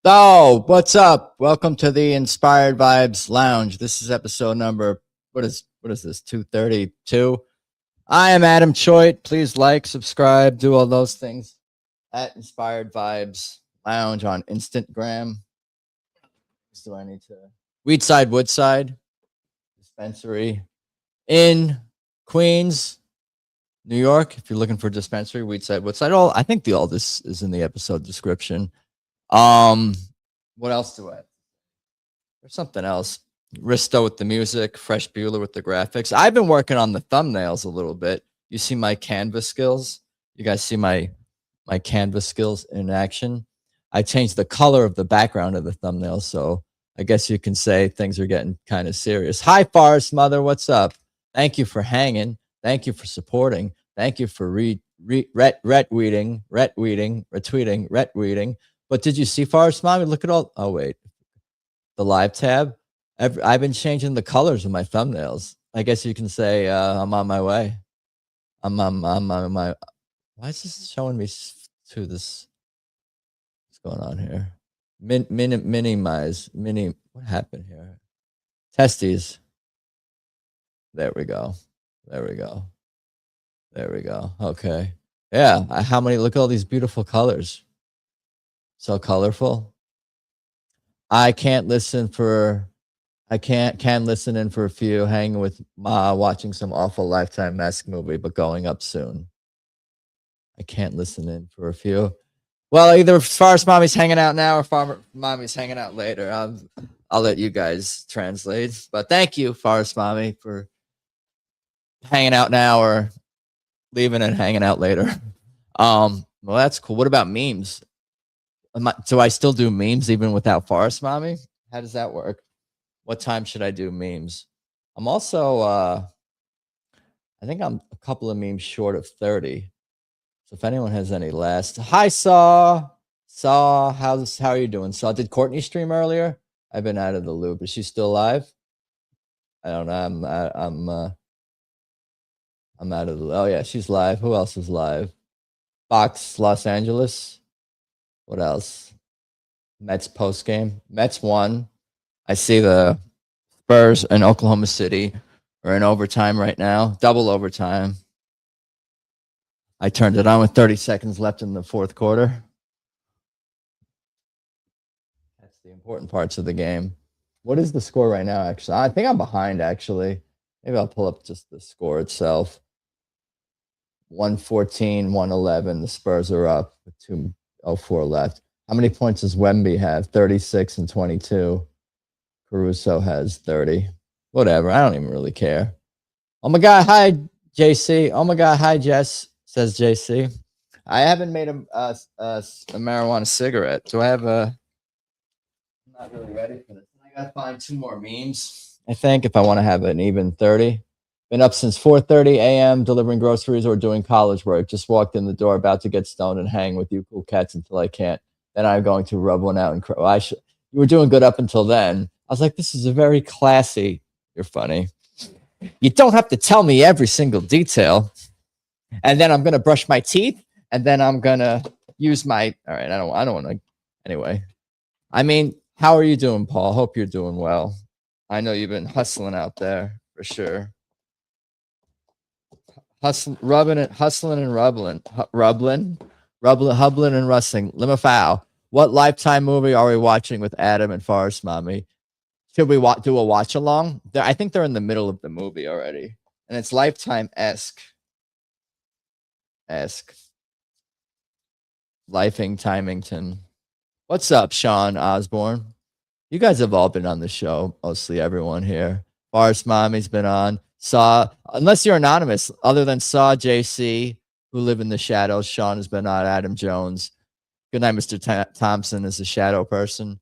Oh, what's up? Welcome to the Inspired Vibes Lounge. This is episode number what is this? 232. I am Adam Choit. Please like, subscribe, do all those things at Inspired Vibes Lounge on Instagram. Do I need to Weedside Woodside Dispensary in Queens, New York. If you're looking for a dispensary, Weedside Woodside. I think all this is in the episode description. What else do I? There's something else. Risto with the music, Fresh Bueller with the graphics. I've been working on the thumbnails a little bit. You see my canvas skills? You guys see my canvas skills in action? I changed the color of the background of the thumbnail, so I guess you can say things are getting kind of serious. Hi, Forest Mother. What's up? Thank you for hanging. Thank you for supporting. Thank you for retweeting. But did you see Forest Mommy? Look at all. Oh, wait. The live tab. I've been changing the colors of my thumbnails. I guess you can say I'm on my way. I'm on my. Why is this showing me to this? What's going on here? Minimize. What happened here? Testes. There we go. Okay. Yeah. How many? Look at all these beautiful colors. So colorful. I can't listen in for a few, hanging with Ma, watching some awful Lifetime Mask movie, but going up soon. I can't listen in for a few. Well, either Forest Mommy's hanging out now or Farmer Mommy's hanging out later. I'll let you guys translate. But thank you, Forest Mommy, for hanging out now or leaving and hanging out later. Well, that's cool. What about memes? Do I still do memes even without Forest Mommy? How does that work? What time should I do memes? I'm also, I think I'm a couple of memes short of 30. So if anyone has any last, hi Saw, how are you doing? Saw, did Courtney stream earlier? I've been out of the loop. Is she still live? I don't know. I'm out of the. Oh yeah, she's live. Who else is live? Fox Los Angeles. What else? Mets post game. Mets won. I see the Spurs in Oklahoma City are in overtime right now, double overtime. I turned it on with 30 seconds left in the fourth quarter. That's the important parts of the game. What is the score right now, actually? I think I'm behind, actually. Maybe I'll pull up just the score itself. 114, 111. The Spurs are up with 2:04 left. How many points does Wemby have? 36 and 22. Caruso has 30. Whatever. I don't even really care. Oh my God. Hi, JC. Oh my God. Hi, Jess, says JC. I haven't made a marijuana cigarette. Do I have a. I'm not really ready for this. I got to find 2 more memes, I think, if I want to have an even 30. Been up since 4:30 a.m. delivering groceries or doing college work. Just walked in the door, about to get stoned and hang with you cool cats until I can't. Then I'm going to rub one out and cry. You were doing good up until then. I was like, this is a very classy. You're funny. You don't have to tell me every single detail. And then I'm going to brush my teeth. And then I'm going to use my. All right. I don't want to. Anyway. I mean, how are you doing, Paul? Hope you're doing well. I know you've been hustling out there for sure. Hustling and rubbling, hubbling and rustling. Limafow. What Lifetime movie are we watching with Adam and Forest Mommy? Should we do a watch along? I think they're in the middle of the movie already, and it's Lifetime-esque. Lifing Timington. What's up, Sean Osborne? You guys have all been on the show, mostly everyone here. Forest Mommy's been on. Saw, unless you're anonymous, other than Saw, JC, who live in the shadows. Sean has been on. Adam Jones. Good night, Mr. Thompson is a shadow person.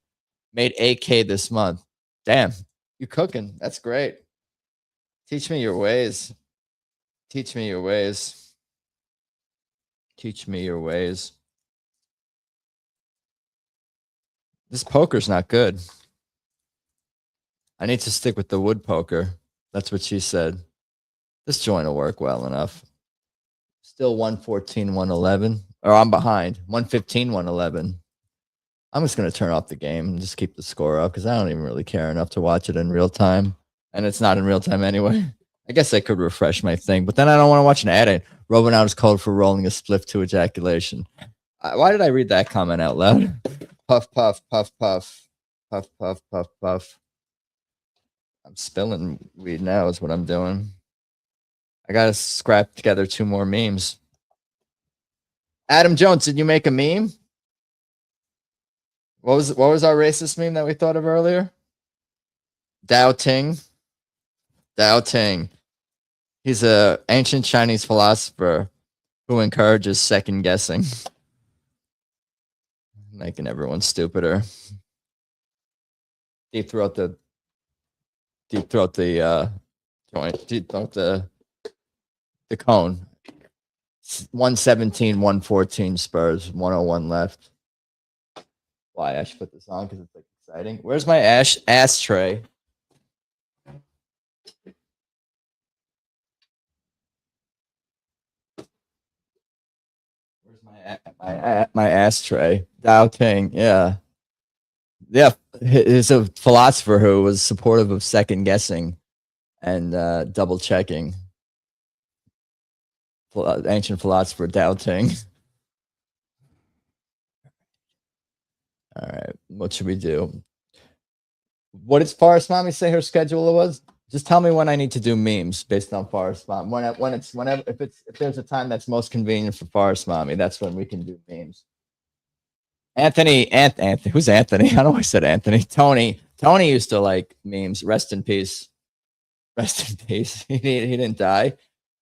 Made 8K this month. Damn, you cooking. That's great. Teach me your ways. Teach me your ways. Teach me your ways. This poker's not good. I need to stick with the wood poker. That's what she said. This joint will work well enough. Still 114, 111. Or I'm behind. 115, 111. I'm just gonna turn off the game and just keep the score up because I don't even really care enough to watch it in real time, and it's not in real time anyway. I guess I could refresh my thing, but then I don't want to watch an ad. Rolling out is code for rolling a spliff to ejaculation. Why did I read that comment out loud? Puff, puff, puff, puff, puff, puff, puff, puff. I'm spilling weed now is what I'm doing. I gotta scrap together 2 more memes. Adam Jones, did you make a meme? What was our racist meme that we thought of earlier? Doubting. He's a ancient Chinese philosopher who encourages second guessing, making everyone stupider. Deep throat the joint. Deep throat the cone. 117, 114 Spurs, 101 left. Why I should put this on because it's like exciting. Where's my ashtray? Where's my ashtray? Doubting, yeah. He's a philosopher who was supportive of second guessing and double checking. Ancient philosopher doubting. All right, what should we do? What did Forest Mommy say her schedule was? Just tell me when I need to do memes based on Forest Mommy. If there's a time that's most convenient for Forest Mommy, that's when we can do memes. Anthony, who's Anthony? I don't know why I said Anthony. Tony used to like memes. Rest in peace. Rest in peace. He didn't die.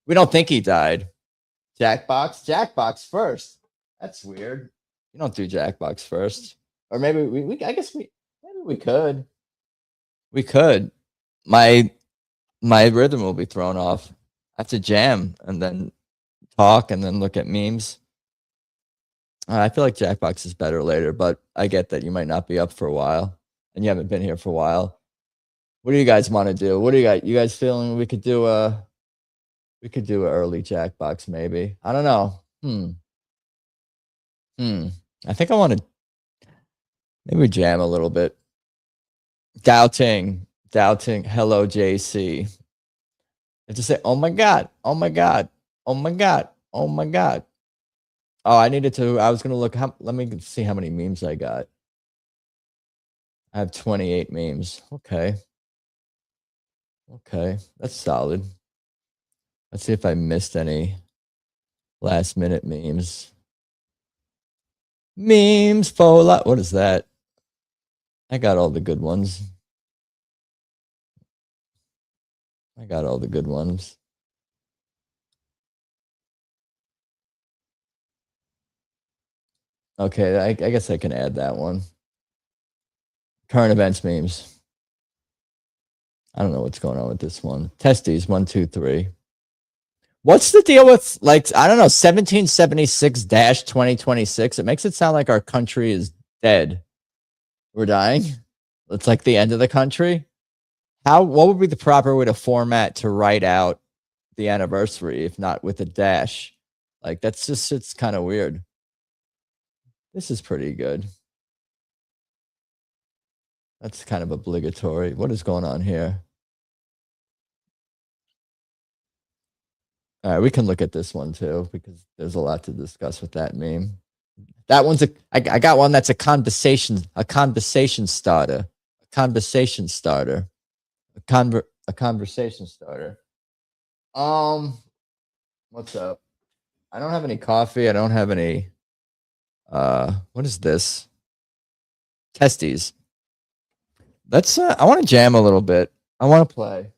We don't think he died. Jackbox first. That's weird. You don't do Jackbox first. Or maybe I guess maybe we could. We could. My rhythm will be thrown off. I have to jam and then talk and then look at memes. I feel like Jackbox is better later, but I get that you might not be up for a while and you haven't been here for a while. What do you guys want to do? What do you got? You guys feeling we could do an early Jackbox maybe? I don't know. I think I want to maybe jam a little bit. Doubting. Hello, JC. And just say, oh my God. Oh, I was going to look. Let me see how many memes I got. I have 28 memes. Okay. That's solid. Let's see if I missed any last minute memes. Memes for lot. What is that? I got all the good ones. Okay, I guess I can add that one. Current events memes. I don't know what's going on with this one. Testes, 1, 2, 3. What's the deal with, like, I don't know, 1776-2026? It makes it sound like our country is dead. We're dying. It's like the end of the country. What would be the proper way to format to write out the anniversary if not with a dash? Like, it's kind of weird. This is pretty good. That's kind of obligatory. What is going on here? All right, we can look at this one too because there's a lot to discuss with that meme. That one's I got one that's a conversation starter. What's up? I don't have any coffee. I don't have any what is this? Testes. I want to jam a little bit. I want to play.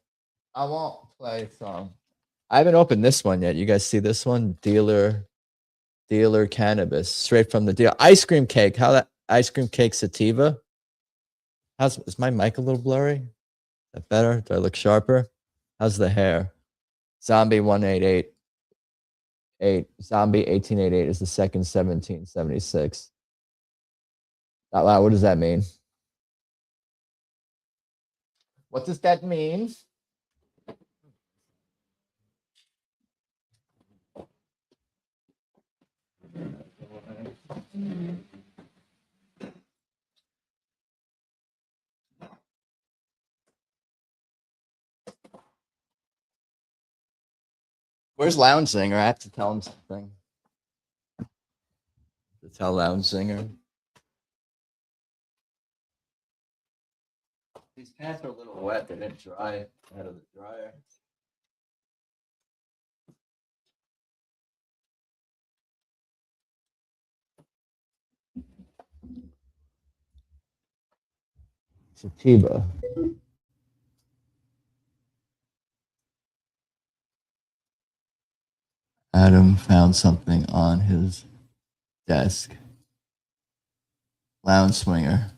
I won't play some. I haven't opened this one yet. You guys see this one? Dealer cannabis, straight from the deal. Ice cream cake. How that ice cream cake sativa? Is my mic a little blurry? Is that better? Do I look sharper? How's the hair? Zombie 1888. Zombie 1888 is the second 1776. What does that mean? What does that mean? Where's Lounge Singer? I have to tell him something. To tell Lounge Singer. These pants are a little wet. They didn't dry out of the dryer. Sativa. Adam found something on his desk. Lounge Swinger.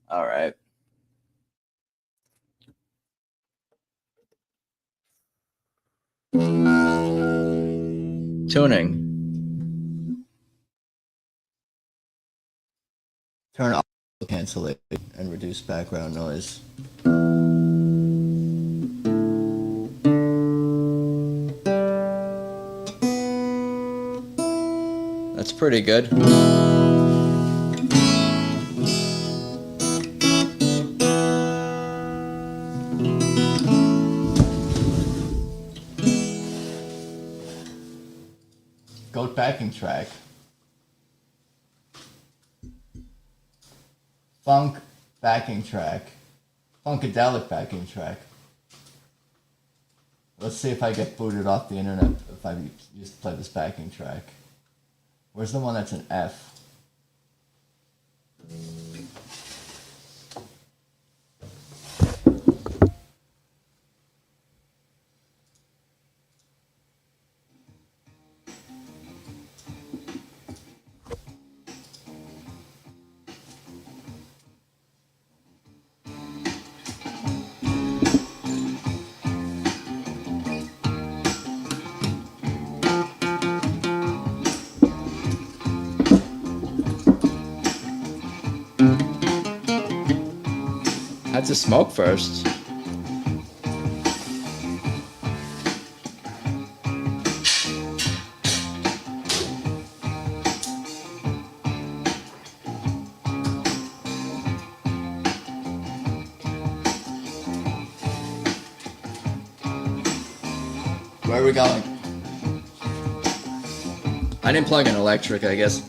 All right. Tuning. Turn off cancellation and reduce background noise. That's pretty good. Goat backing track. Funk backing track. Funkadelic backing track. Let's see if I get booted off the internet if I just play this backing track. Where's the one that's an F? Had to smoke first. Where are we going? I didn't plug in electric, I guess.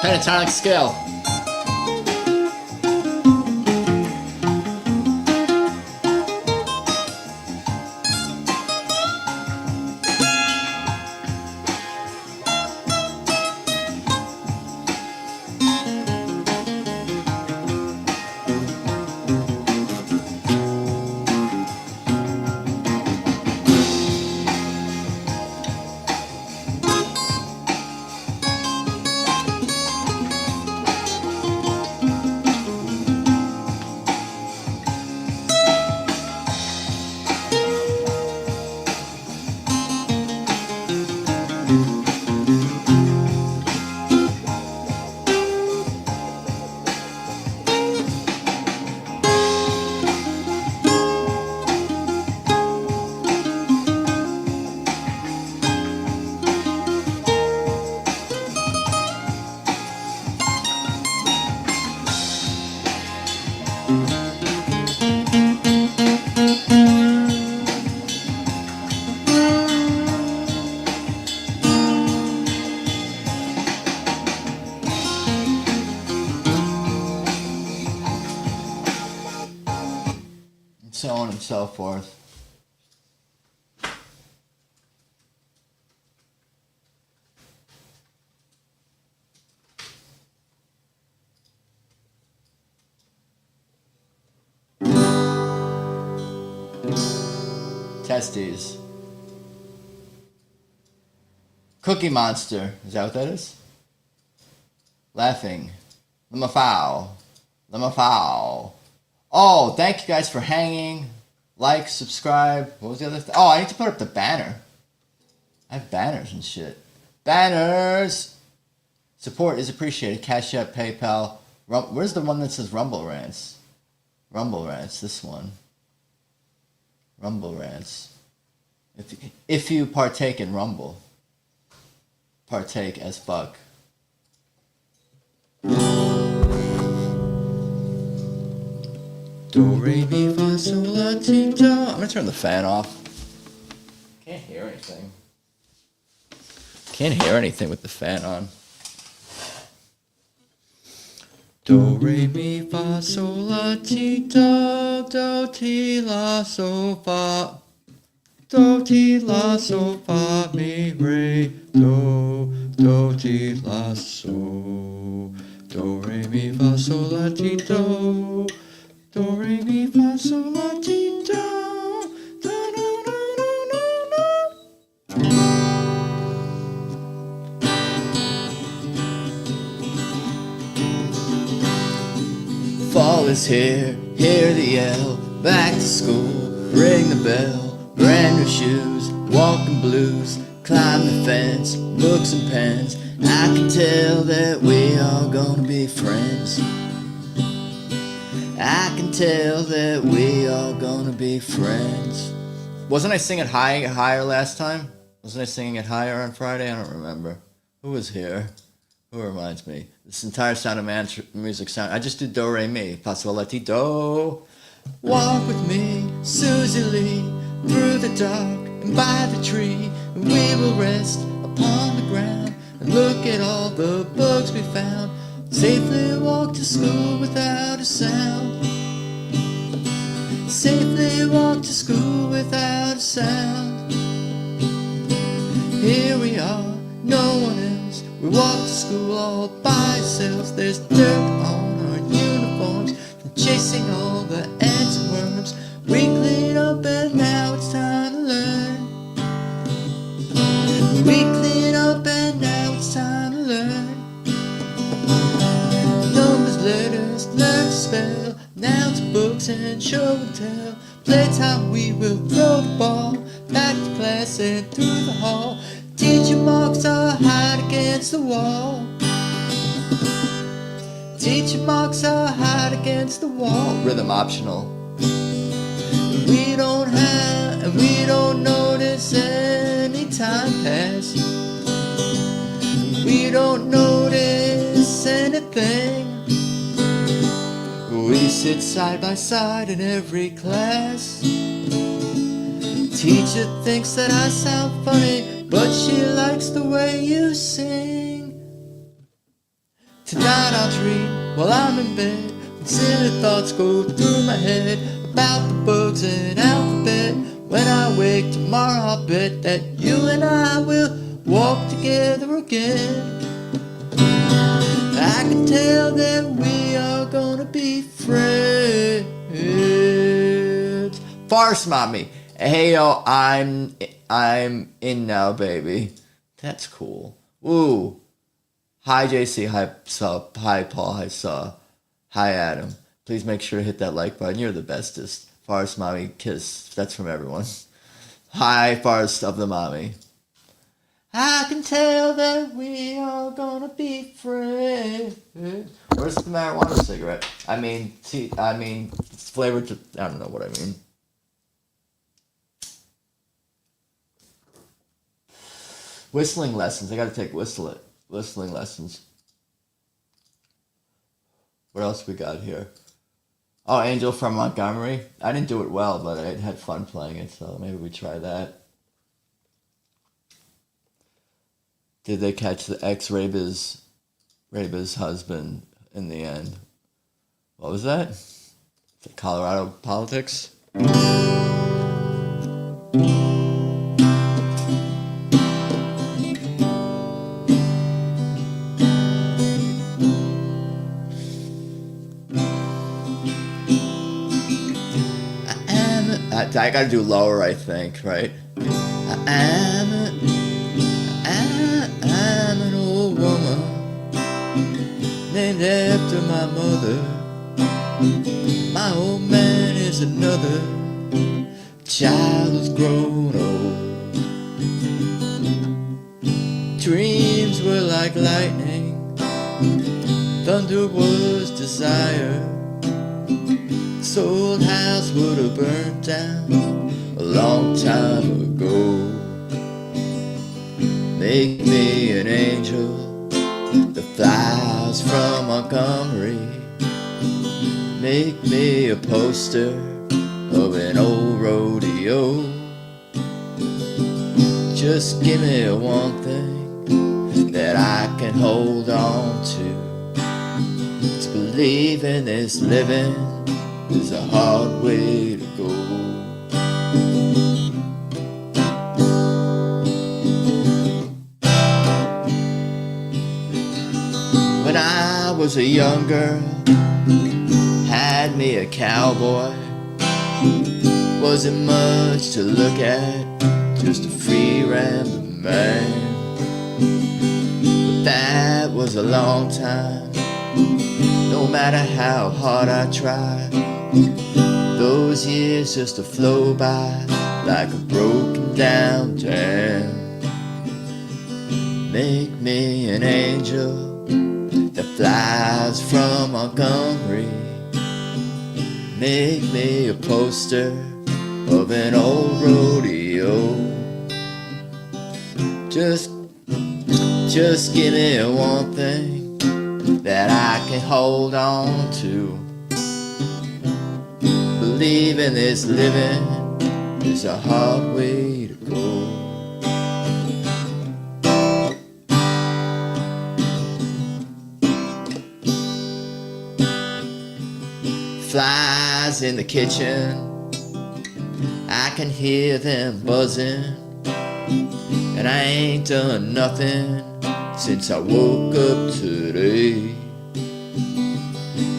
Pentatonic scale. and so forth. Testes. Cookie Monster. Is that what that is? Laughing. Lemafau. Lemafau. Oh, thank you guys for hanging. Like, subscribe. What was the other thing? Oh, I need to put up the banner. I have banners and shit. Banners! Support is appreciated. Cash App, PayPal. Where's the one that says Rumble Rants? Rumble Rants, this one. Rumble Rants. If you partake in Rumble. Partake as fuck. Do, re, mi, fa, sol, la, ti, do. I'm gonna turn the fan off. Can't hear anything. Can't hear anything with the fan on. Do, re, mi, fa, sol, la, ti, do, do, ti, la, sol, fa. Do, ti, la, sol, fa, mi, re, do, do, ti, la, sol. Do, re, mi, fa, sol, la, ti, do. Do, re, mi, fa, sol, la, ti, do. Do, do, do, do, do, do. Fall is here, hear the yell. Back to school, ring the bell. Brand new shoes, walking blues. Climb the fence, books and pens. I can tell that we are gonna be friends. I can tell that we are gonna be friends. Wasn't I singing higher last time? Wasn't I singing it higher on Friday? I don't remember. Who was here? Who reminds me? This entire Sound of Man music sound. I just did do, re, mi, fa, sol, la, ti, do. Walk with me, Susie Lee, through the dark and by the tree. And we will rest upon the ground and look at all the bugs we found. Safely walk to school without a sound. Safely walk to school without a sound. Here we are, no one else. We walk to school all by ourselves. There's dirt on our uniforms from chasing all the ants and worms. We clean up and now it's time to learn. We clean up and now it's time to learn. Numbers, letters, learn to spell. Now to books and show and tell. Playtime we will throw the ball back to class and through the hall. Teacher marks our hide against the wall. Teacher marks our hide against the wall. Rhythm optional. We don't have and we don't notice any time pass. We don't notice anything. We sit side by side in every class. Teacher thinks that I sound funny, but she likes the way you sing. Tonight I'll dream while I'm in bed, when silly thoughts go through my head about the books and alphabet. When I wake tomorrow I'll bet that you and I will walk together again. I can tell that we are gonna be friends. Farce mommy. Hey yo, I'm in now, baby. That's cool. Woo. Hi JC, hi Sub, hi Paul, hi Saw, hi Adam. Please make sure to hit that like button. You're the bestest. Farce mommy, kiss. That's from everyone. Hi Farce of the mommy. I can tell that we are gonna be friends. Where's the marijuana cigarette? I mean, it's flavored to, I don't know what I mean. Whistling lessons. I gotta take whistling lessons. What else we got here? Oh, Angel from Montgomery. I didn't do it well, but I had fun playing it, so maybe we try that. Did they catch the ex-Raba's husband in the end? What was that? Is it Colorado politics? I gotta do lower, I think, right? I'm an old woman named after my mother. My old man is another child who's grown old. Dreams were like lightning, thunder was desire. This old house would have burnt down a long time ago. Make me an angel that flies from Montgomery. Make me a poster of an old rodeo. Just give me one thing that I can hold on to. To believe in this living is a hard way to go. When I was a young girl, had me a cowboy. Wasn't much to look at, just a free rambling man. But that was a long time, no matter how hard I tried. Those years just to flow by like a broken down dam. Make me an angel that flies from Montgomery. Make me a poster of an old rodeo. Just give me one thing that I can hold on to. Believe in this living is a hard way to go. Flies in the kitchen, I can hear them buzzing, and I ain't done nothing since I woke up today.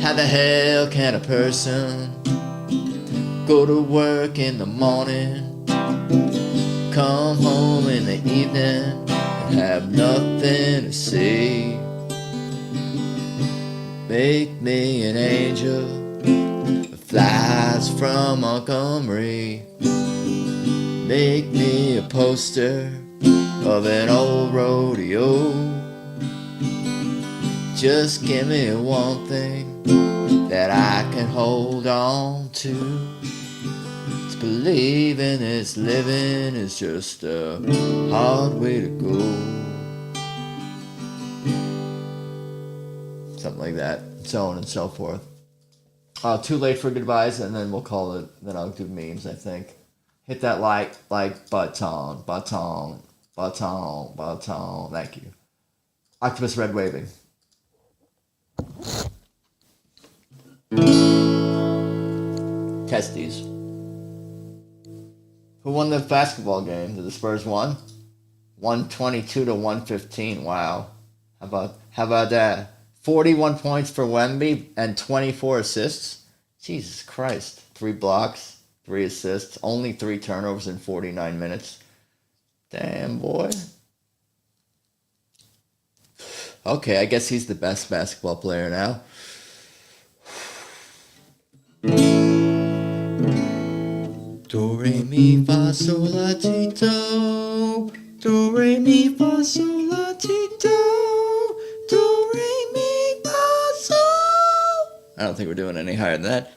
How the hell can a person go to work in the morning, come home in the evening, and have nothing to say? Make me an angel that flies from Montgomery. Make me a poster of an old rodeo. Just give me one thing that I can hold on to. To believe in this living is just a hard way to go. Something like that, so on and so forth. Too late for goodbyes, and then we'll call it. Then I'll do memes, I think. Hit that like button. Thank you. Octopus red waving. Testes. Who won the basketball game? Did the Spurs won? 122 to 115. Wow. How about that? 41 points for Wemby and 24 assists. Jesus Christ. 3 blocks, 3 assists, only 3 turnovers in 49 minutes. Damn, boy. Okay, I guess he's the best basketball player now. Do, re, mi, fa, sol, la, ti, do. Do, re, mi, fa, sol, la, ti, do. Do, re, mi, fa, sol. I don't think we're doing any higher than that.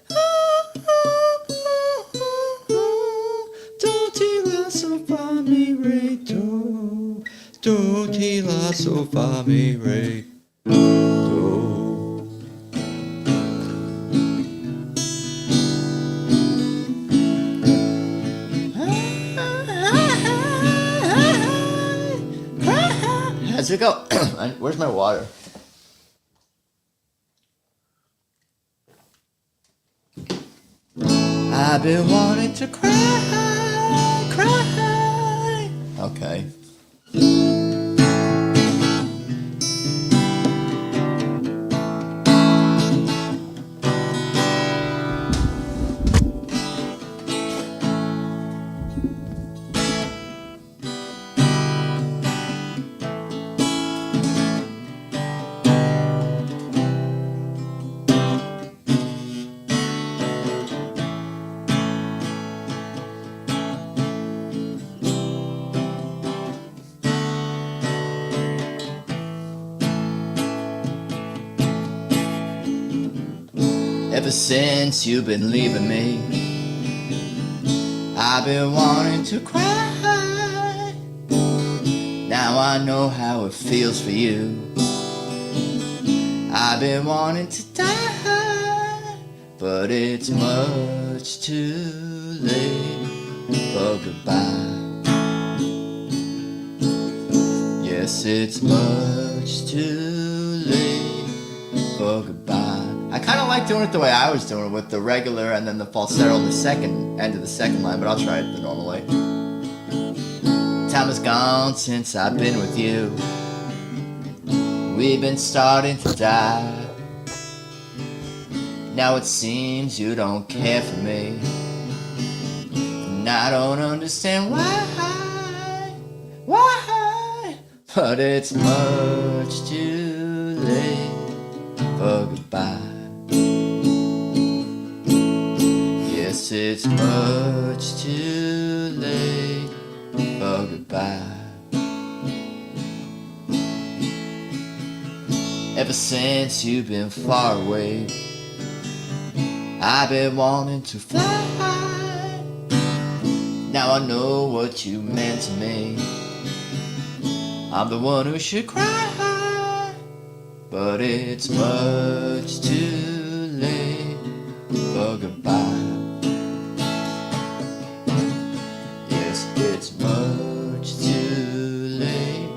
Do, ti, la, sol, fa, mi, re, do. Do, ti, la, sol, fa, mi, re, do. How's it go? Where's my water? I've been wanting to cry, cry. Okay. Ever since you've been leaving me, I've been wanting to cry. Now I know how it feels for you. I've been wanting to die, but it's much too late for goodbye. Yes, it's much too late for goodbye. I kind of like doing it the way I was doing it, with the regular and then the falsetto on the second end of the second line, but I'll try it the normal way. Time has gone since I've been with you. We've been starting to die. Now it seems you don't care for me, and I don't understand why, but it's much too late for goodbye. Yes, it's much too late for goodbye. Ever since you've been far away, I've been wanting to fly. Now I know what you meant to me. I'm the one who should cry, but it's much too late for goodbye. Yes, it's much too late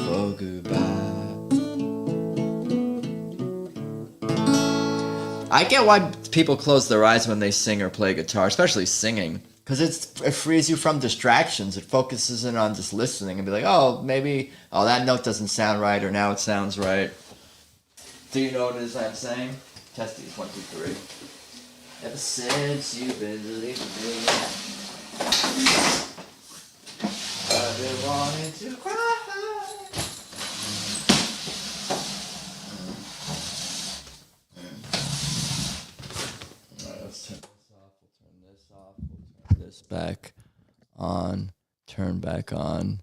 for goodbye. I get why people close their eyes when they sing or play guitar, especially singing, because it frees you from distractions. It focuses in on just listening and be like, oh, maybe, oh, that note doesn't sound right, or now it sounds right. Do you know what it is I'm saying? Test these, 1, 2, 3. Ever since you've been leaving me, I've been wanting to cry. Back on, turn back on.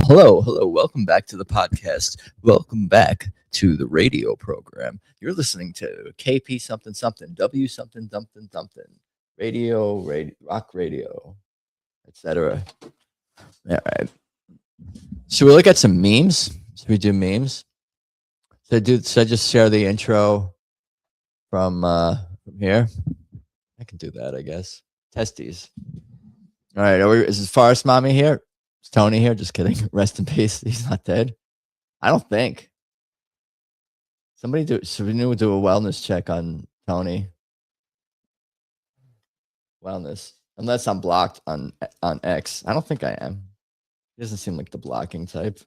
Hello, welcome back to the podcast. Welcome back to the radio program. You're listening to KP something something, W something something something, radio, rock radio, etc. All right. Should we look at some memes? Should we do memes? Should I just share the intro from here? I can do that, I guess. Testies. All right. Is Forest Mommy here? Is Tony here? Just kidding. Rest in peace. He's not dead. I don't think. Somebody do a wellness check on Tony. Wellness. Unless I'm blocked on X. I don't think I am. He doesn't seem like the blocking type.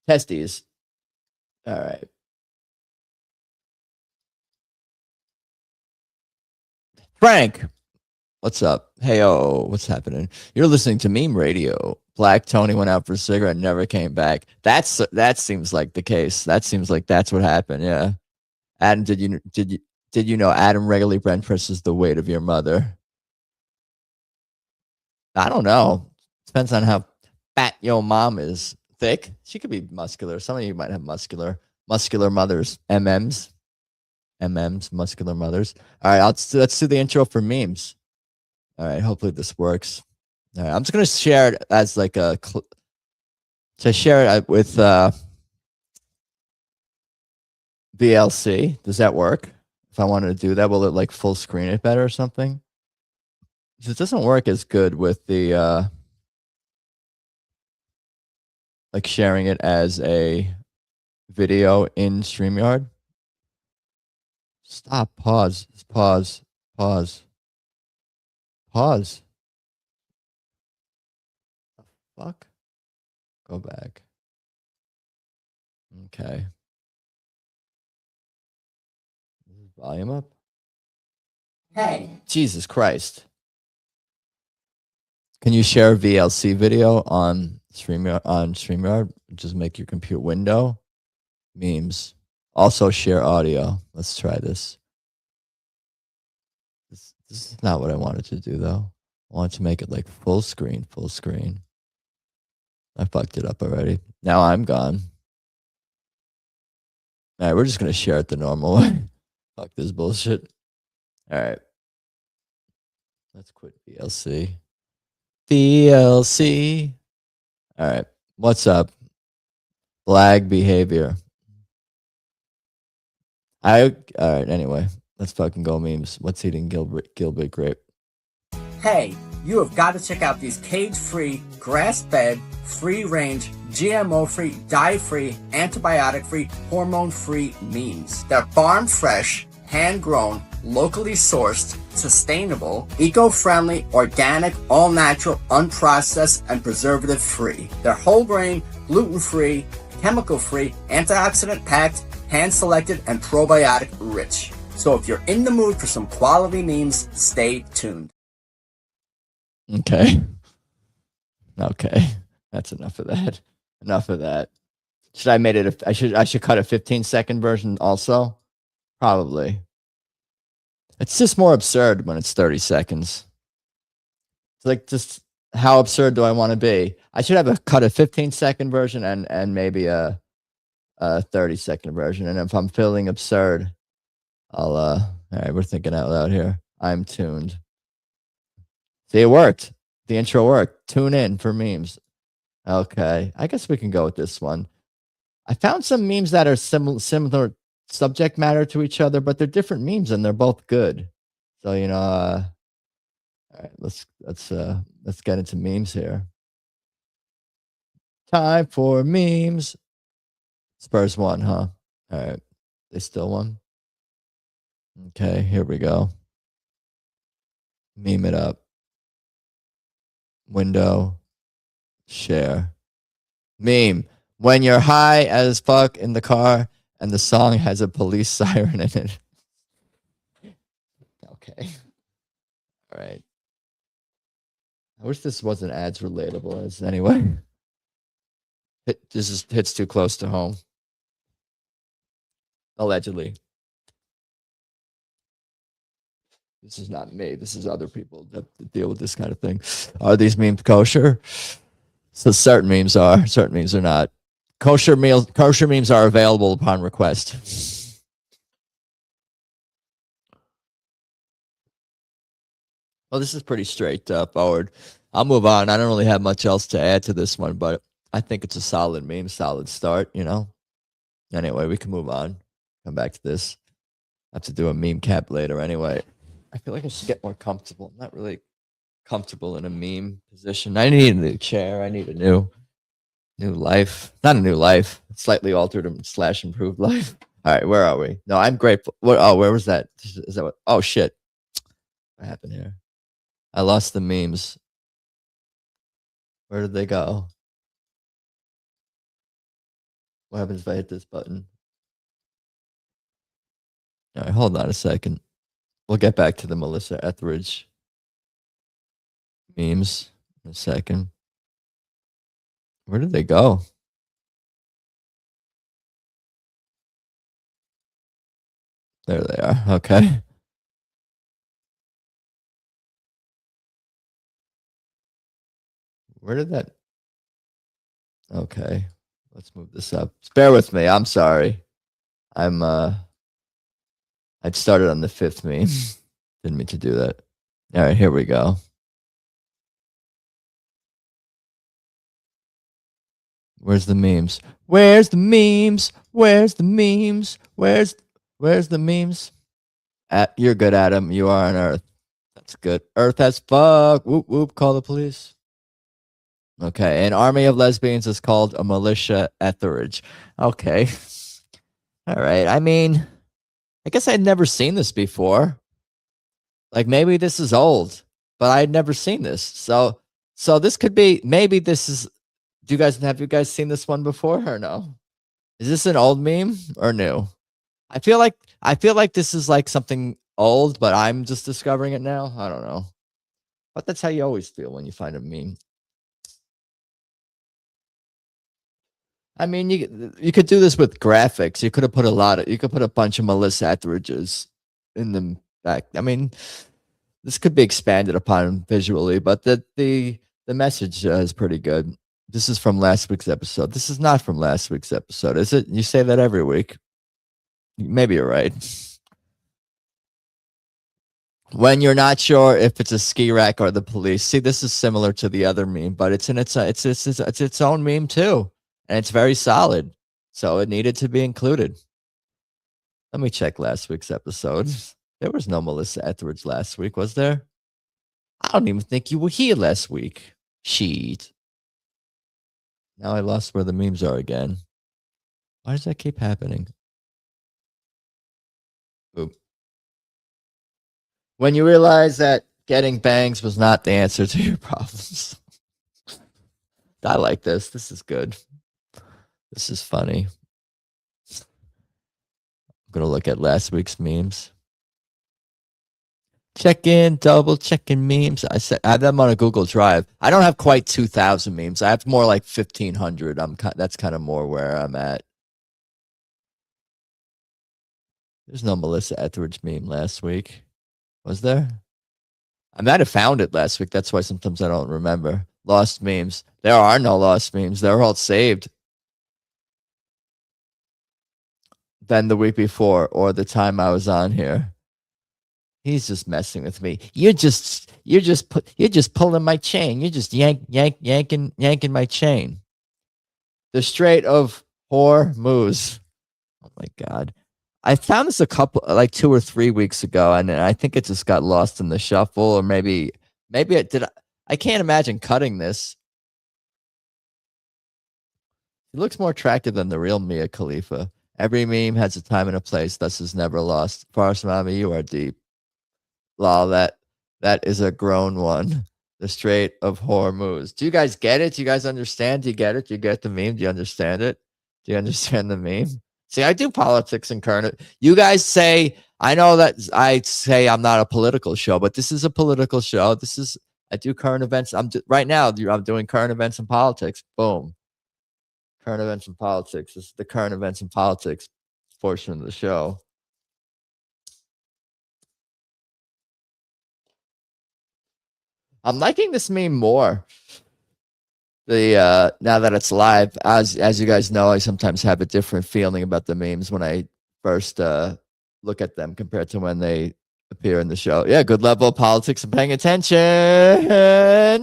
Testies. All right. Frank, what's up? Hey, what's happening? You're listening to Meme Radio. Black Tony went out for a cigarette, never came back. That seems like the case. That seems like that's what happened. Yeah. Adam, did you know Adam regularly bench presses the weight of your mother? I don't know. Depends on how fat your mom is. Thick. She could be muscular. Some of you might have muscular mothers. MMs, muscular mothers. All right, let's do the intro for memes. All right, hopefully this works. All right, I'm just gonna share it as like a. To share it with VLC. Does that work? If I wanted to do that, will it like full screen it better or something? It doesn't work as good with the like sharing it as a video in StreamYard. Stop. Pause. Pause. Pause. Pause. The fuck? Go back. Okay. Volume up. Hey. Jesus Christ. Can you share a VLC video on StreamYard? Just make your computer window. Memes. Also share audio. Let's try this. This is not what I wanted to do though. I wanted to make it like full screen. I fucked it up already. Now I'm gone. All right, we're just going to share it the normal way. Fuck this bullshit. All right. Let's quit VLC. VLC. All right. What's up? Flag behavior. All right, anyway. Let's fucking go memes. What's eating Gilbert grape? Hey, you have got to check out these cage-free, grass-fed, free-range, GMO-free, dye-free, antibiotic-free, hormone-free memes. They're farm-fresh, hand-grown, locally sourced, sustainable, eco-friendly, organic, all-natural, unprocessed, and preservative-free. They're whole grain, gluten-free, chemical-free, antioxidant-packed, hand-selected, and probiotic-rich. So if you're in the mood for some quality memes, stay tuned. Okay. That's enough of that. Enough of that. Should I made it? I should cut a 15-second version also. Probably. It's just more absurd when it's 30 seconds. It's like, just how absurd do I want to be? I should have cut a 15-second version and maybe a 30-second version. And if I'm feeling absurd, I'll all right, we're thinking out loud here. I'm tuned. See, it worked. The intro worked. Tune in for memes. Okay. I guess we can go with this one. I found some memes that are similar subject matter to each other, but they're different memes and they're both good. So, you know, all right, let's get into memes here. Time for memes. Spurs won, huh? All right. They still won. Okay, here we go. Meme it up. Window. Share. Meme. When you're high as fuck in the car and the song has a police siren in it. Okay. All right. I wish this wasn't ads relatable as anyway. This hits too close to home. Allegedly. This is not me. This is other people that deal with this kind of thing. Are these memes kosher? So certain memes are. Certain memes are not. Kosher memes are available upon request. Well, this is pretty straightforward. I'll move on. I don't really have much else to add to this one, but I think it's a solid meme, solid start, you know? Anyway, we can move on. Come back to this. I have to do a meme cap later anyway. I feel like I should get more comfortable. I'm not really comfortable in a meme position. I need a new chair. I need a new life. Not a new life. Slightly altered and / improved life. All right, where are we? No, I'm grateful. What? Oh, where was that? Is that what? Oh shit! What happened here? I lost the memes. Where did they go? What happens if I hit this button? All right, hold on a second. We'll get back to the Melissa Etheridge memes in a second. Where did they go? There they are. Okay. Where did that? Okay. Let's move this up. Bear with me. I'm sorry. I'd started on the 5th meme. Didn't mean to do that. All right, here we go. Where's the memes? Where's the memes? Where's the memes? Where's the memes? You're good, Adam. You are on Earth. That's good. Earth as fuck. Whoop whoop. Call the police. Okay, an army of lesbians is called a militia Etheridge. Okay. All right. I mean, I guess I'd never seen this before. Like maybe this is old, but I'd never seen this. So this could be, maybe this is, have you guys seen this one before or no? Is this an old meme or new? I feel like this is like something old, but I'm just discovering it now. I don't know. But that's how you always feel when you find a meme. I mean, you could do this with graphics. You could have put you could put a bunch of Melissa Etheridges in the back. I mean, this could be expanded upon visually, but the message is pretty good. This is from last week's episode. This is not from last week's episode, is it? You say that every week. Maybe you're right. When you're not sure if it's a ski rack or the police. See, this is similar to the other meme, but it's its own meme too, and it's very solid. So it needed to be included. Let me check last week's episode. There was no Melissa Etheridge last week, was there? I don't even think you were here last week. Sheet. Now I lost where the memes are again. Why does that keep happening? Oop. When you realize that getting bangs was not the answer to your problems. I like this. This is good. This is funny. I'm going to look at last week's memes. Check in, double checking memes. I have them on a Google Drive. I don't have quite 2,000 memes. I have more like 1,500. That's kind of more where I'm at. There's no Melissa Etheridge meme last week. Was there? I might have found it last week. That's why sometimes I don't remember. Lost memes. There are no lost memes. They're all saved. Then the week before or the time I was on here. He's just messing with me. You're just pulling my chain. You're just yanking my chain. The Strait of Hormuz. Oh my God. I found this like 2 or 3 weeks ago, and I think it just got lost in the shuffle, or maybe it did. I can't imagine cutting this. He looks more attractive than the real Mia Khalifa. Every meme has a time and a place, thus is never lost. Forest Mama, you are deep. Lol, that is a grown one. The Strait of Hormuz. Do you guys get it? Do you guys understand? Do you get it? Do you get the meme? Do you understand it? Do you understand the meme? See, I do politics and current. You guys say, I know that I say I'm not a political show, but this is a political show. I do current events. Right now, I'm doing current events and politics. Boom. Current events and politics. This is the current events and politics portion of the show. I'm liking this meme more. Now that it's live, as you guys know, I sometimes have a different feeling about the memes when I first look at them compared to when they appear in the show. Yeah, good level of politics and paying attention.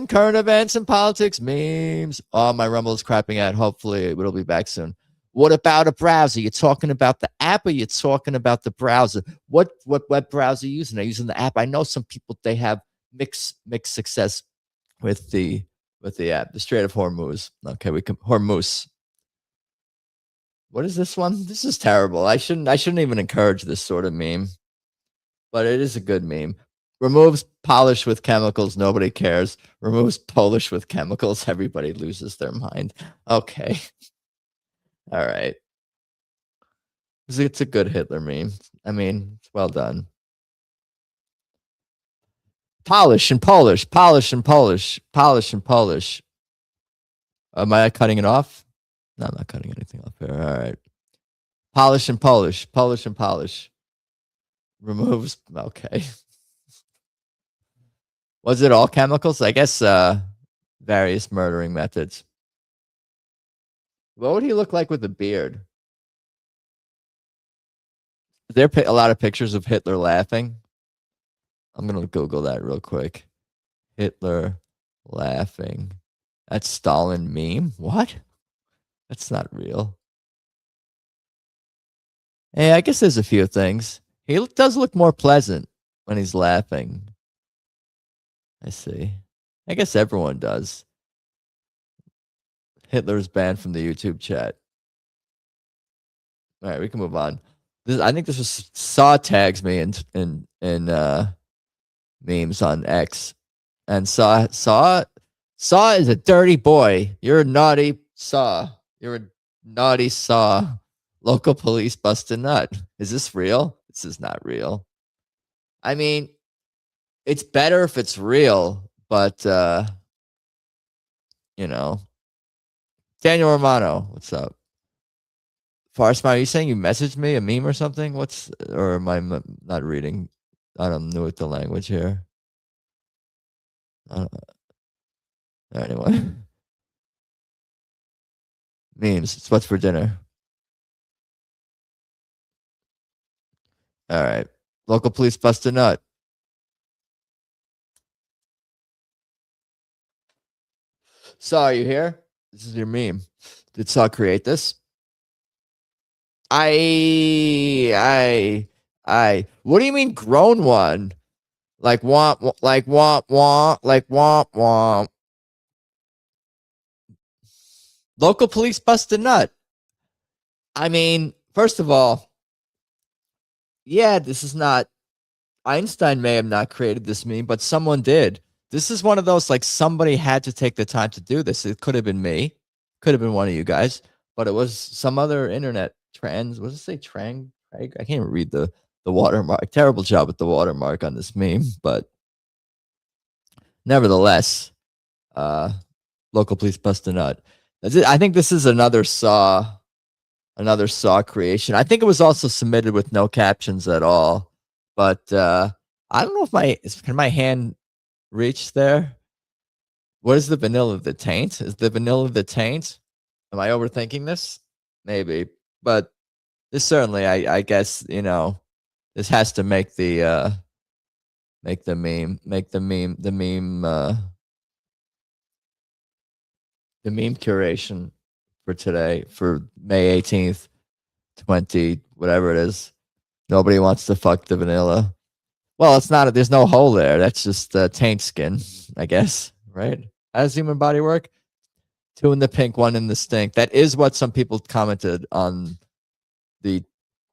Current events and politics memes. Oh, my Rumble is crapping out. Hopefully it'll be back soon. What about a browser? You're talking about the app or you're talking about the browser? What web browser are you using? Are you using the app? I know some people, they have mixed success with the app. The Strait of Hormuz. Okay, Hormuz. What is this one? This is terrible. I shouldn't even encourage this sort of meme. But it is a good meme. Removes polish with chemicals, nobody cares. Removes polish with chemicals, everybody loses their mind. Okay. All right. It's a good Hitler meme. I mean, it's well done. Polish and Polish, polish and Polish, polish and Polish. Am I cutting it off? No, I'm not cutting anything off here. All right. Polish and Polish, polish and polish. Removes. Okay. Was it all chemicals? I guess various murdering methods. What would he look like with a beard? Is there a lot of pictures of Hitler laughing? I'm going to Google that real quick. Hitler laughing. That's Stalin meme? What? That's not real. Hey, I guess there's a few things. He does look more pleasant when he's laughing. I see. I guess everyone does. Hitler's banned from the YouTube chat. All right, we can move on. I think this was Saw tags me in memes on X, and Saw is a dirty boy. You're a naughty Saw. You're a naughty Saw. Local police bust a nut. Is this real? This is not real. I mean, it's better if it's real, but you know. Daniel Romano, what's up? Farsmile, are you saying you messaged me a meme or something? Or am I not reading? I don't know what the language here. Anyway. Memes. It's what's for dinner. All right. Local police bust a nut. Saw, are you here? This is your meme. Did Saw create this? What do you mean grown one? Like womp, like womp, womp, like womp, womp. Local police bust a nut. I mean, first of all, yeah, this is not, Einstein may have not created this meme, but someone did. This is one of those, like, somebody had to take the time to do this. It could have been me, could have been one of you guys, but it was some other internet trans. What does it say? Trang? I can't even read the watermark. Terrible job with the watermark on this meme, but nevertheless, local police bust a nut. I think this is another Saw creation. I think it was also submitted with no captions at all, but I don't know if can my hand reach there? What is the vanilla of the taint? Is the vanilla of the taint? Am I overthinking this? Maybe, but this certainly, I guess, this has to make the meme curation for today, for May 18th, 20, whatever it is. Nobody wants to fuck the vanilla. Well, it's not, there's no hole there. That's just taint skin, I guess, right? How does human body work? 2 in the pink, 1 in the stink. That is what some people commented on the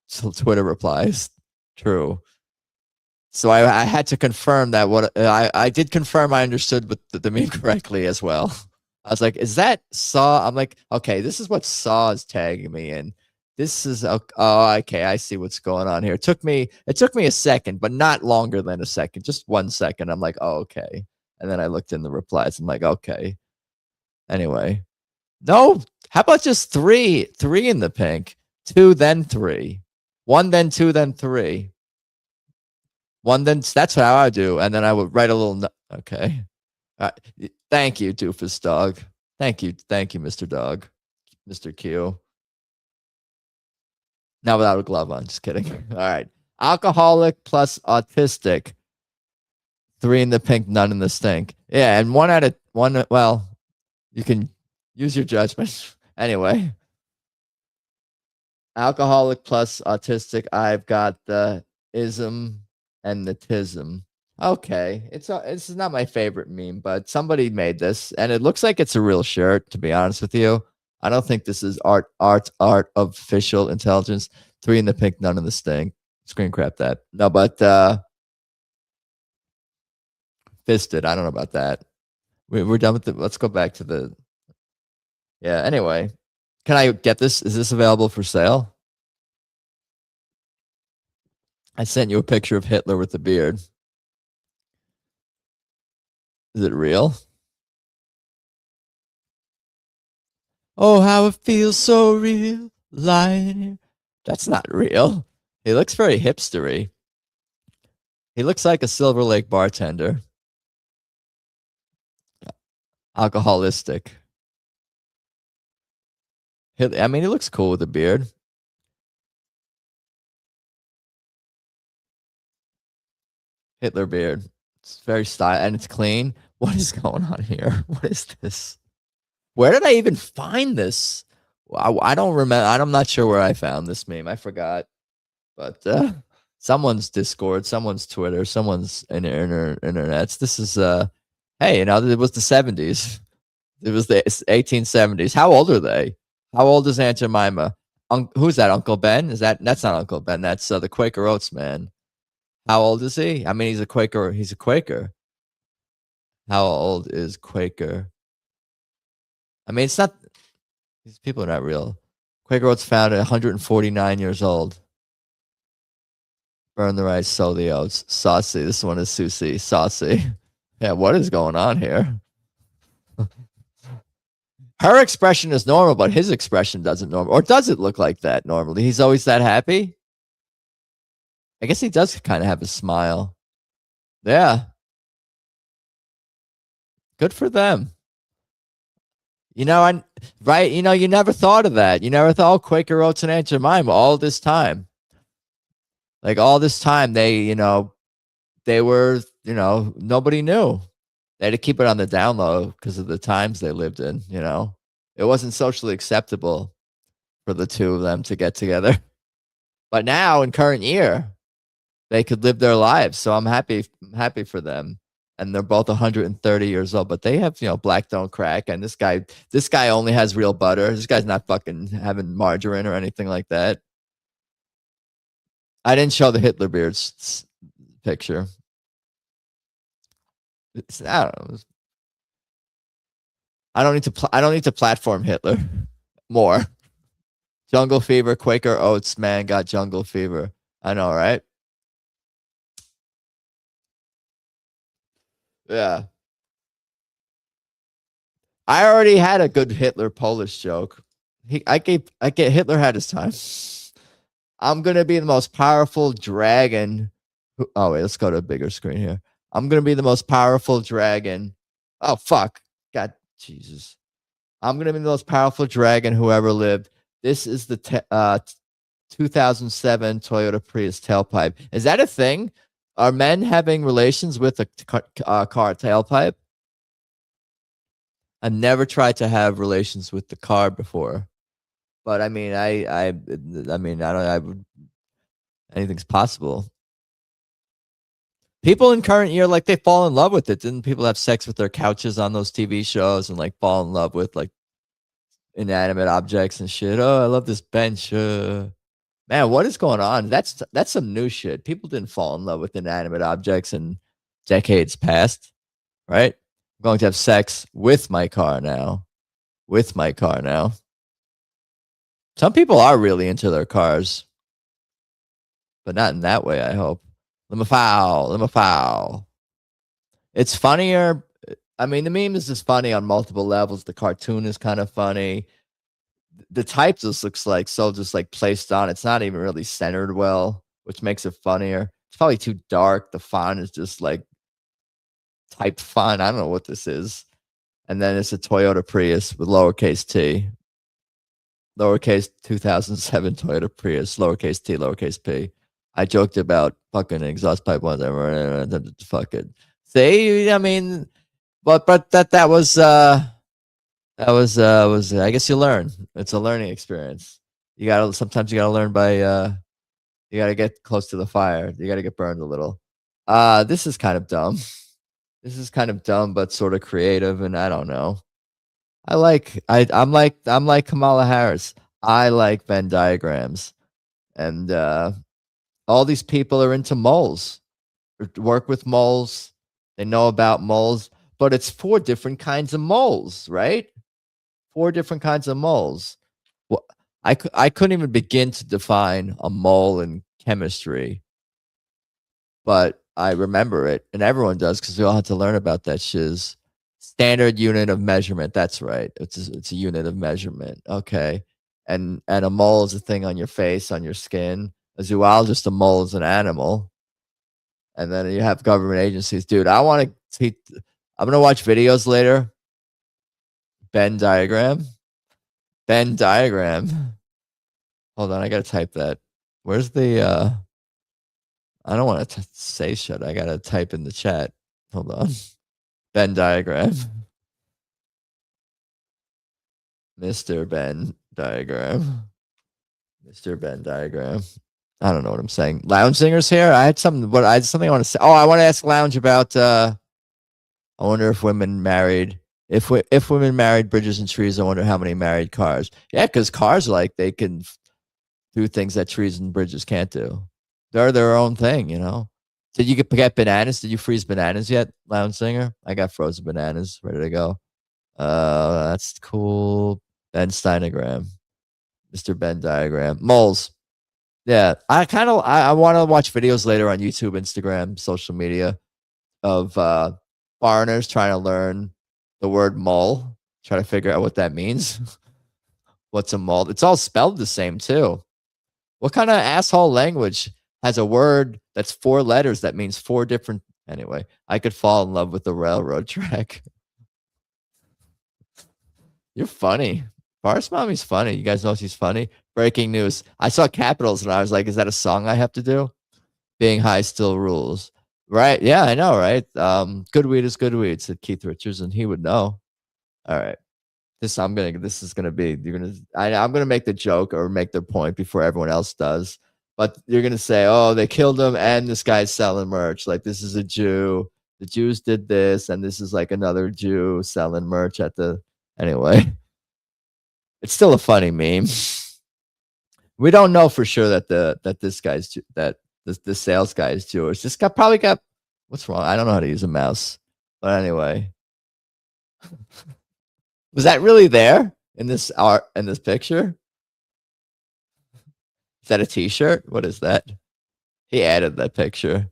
Twitter replies. True. So I had to confirm that I did confirm I understood with the meme correctly as well. I was like, is that Saw? I'm like, okay, this is what Saw is tagging me in. This is, oh, okay, I see what's going on here. It took me a second, but not longer than a second, just 1 second. I'm like, oh, okay. And then I looked in the replies. I'm like, okay. Anyway, no, how about just 3 in the pink, 2, then 3, 1, then 2, then 3, 1, then, that's how I do. And then I would write a little, okay. Thank you, doofus dog. Thank you, Mr. Dog, Mr. Q. Now without a glove on, just kidding. All right. Alcoholic plus autistic. 3 in the pink, none in the stink. Yeah, and 1 out of 1, well, you can use your judgment. Anyway. Alcoholic plus autistic. I've got the ism and the tism. Okay. It's not my favorite meme, but somebody made this, and it looks like it's a real shirt, to be honest with you. I don't think this is art of official intelligence. 3 in the pink, none in the stink. Screen crap that. No, but fisted. I don't know about that. We're done with it. Let's go back to the. Yeah. Anyway, can I get this? Is this available for sale? I sent you a picture of Hitler with the beard. Is it real? Oh, how it feels so real. Lying. That's not real. He looks very hipstery. He looks like a Silver Lake bartender. Alcoholistic. I mean, he looks cool with a beard. Hitler beard. It's very stylish and it's clean. What is going on here? What is this? Where did I even find this? I don't remember. I'm not sure where I found this meme. I forgot. But someone's Discord, someone's Twitter, someone's internets. This is hey, it was the 70s. It was the 1870s. How old are they? How old is Aunt Jemima? Who's that? Uncle Ben? That's not Uncle Ben? That's the Quaker Oats man. How old is he? I mean, he's a Quaker. He's a Quaker. How old is Quaker? I mean, it's not. These people are not real. Quaker Oats founded 149 years old. Burn the rice, sow the oats. Saucy. This one is Susie. Saucy. Yeah, what is going on here? Her expression is normal, but his expression doesn't normal. Or does it look like that normally? He's always that happy? I guess he does kind of have a smile. Yeah. Good for them. You know, right? You know, you never thought of that. You never thought, oh, Quaker Oats and Aunt Jemima all this time. Like all this time, they were, nobody knew. They had to keep it on the down low because of the times they lived in, It wasn't socially acceptable for the two of them to get together. But now in current year, they could live their lives. So I'm happy for them. And they're both 130 years old, but they have, black don't crack. And this guy only has real butter. This guy's not fucking having margarine or anything like that. I didn't show the Hitler beards picture. I don't know. I don't need to platform Hitler more. Jungle fever, Quaker Oats man got jungle fever. I know, right? Yeah. I already had a good Hitler Polish joke. Hitler had his time. I'm gonna be the most powerful dragon. Oh wait, let's go to a bigger screen here. I'm gonna be the most powerful dragon. Oh fuck, God, Jesus! I'm gonna be the most powerful dragon who ever lived. This is the 2007 Toyota Prius tailpipe. Is that a thing? Are men having relations with a car tailpipe? I've never tried to have relations with the car before, but I mean, I don't. Anything's possible. People in current year, like, they fall in love with it. Didn't people have sex with their couches on those TV shows and like fall in love with like inanimate objects and shit? Oh, I love this bench. Man, what is going on? That's some new shit. People didn't fall in love with inanimate objects in decades past, right? I'm going to have sex with my car now. Some people are really into their cars, but not in that way, I hope. Foul. It's funnier. I mean, the meme is just funny on multiple levels. The cartoon is kind of funny. The type just looks like just like placed on. It's not even really centered well, which makes it funnier. It's probably too dark. The font is just like typed font. I don't know what this is. And then it's a Toyota Prius with lowercase t. Lowercase 2007 Toyota Prius, lowercase t, lowercase p. I joked about fucking exhaust pipe ones. Fuck it. See, I mean, but that was I guess you learn. It's a learning experience. Sometimes you gotta learn by you gotta get close to the fire. You gotta get burned a little. This is kind of dumb. But sort of creative, and I don't know. I'm like Kamala Harris. I like Venn diagrams. And all these people are into moles, work with moles. They know about moles, but it's 4 different kinds of moles, right? 4 different kinds of moles. Well, I couldn't even begin to define a mole in chemistry, but I remember it, and everyone does because we all had to learn about that shiz. Standard unit of measurement. That's right. It's a unit of measurement. Okay, and a mole is a thing on your face, on your skin. A zoologist, a mole is an animal. And then you have government agencies. Dude, I'm going to watch videos later. Venn diagram. Hold on, I got to type that. Where's the, I don't want to say shit. I got to type in the chat. Hold on. Venn diagram. Mr. Venn diagram. I don't know what I'm saying. Lounge singers here. I had something I want to say. Oh, I want to ask Lounge about. I wonder if women married. If women married bridges and trees, I wonder how many married cars. Yeah, because cars, like, they can do things that trees and bridges can't do. They're their own thing, you know. Did you get bananas? Did you freeze bananas yet, Lounge Singer? I got frozen bananas ready to go. That's cool. Ben Steinogram, Mr. Ben Diagram, moles. Yeah, I want to watch videos later on YouTube, Instagram, social media of foreigners trying to learn the word mole, try to figure out what that means. What's a mole? It's all spelled the same too. What kind of asshole language has a word that's 4 letters that means 4 different? Anyway, I could fall in love with the railroad track. You're funny. Forest Mommy's funny. You guys know she's funny. Breaking news. I saw capitals and I was like, is that a song I have to do? Being high still rules. Right? Yeah, I know, right? Good weed is good weed, said Keith Richards, and he would know. All right. I'm gonna make the joke or make the point before everyone else does. But you're gonna say, oh, they killed him and this guy's selling merch. Like, this is a Jew. The Jews did this, and this is like another Jew selling merch at the anyway. It's still a funny meme. We don't know for sure that the sales guy is Jewish. This guy probably got what's wrong? I don't know how to use a mouse. But anyway. Was that really there in this art in this picture? Is that a t-shirt? What is that? He added that picture.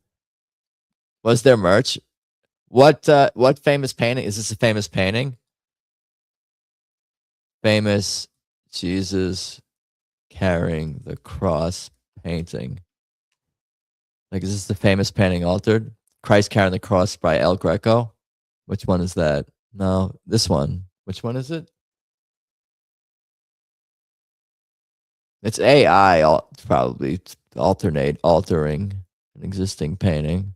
Was there merch? What famous painting? Is this a famous painting? Famous Jesus carrying the cross painting. Like, is this the famous painting altered? Christ carrying the cross by El Greco? Which one is that? No, this one. Which one is it? It's AI probably altering an existing painting.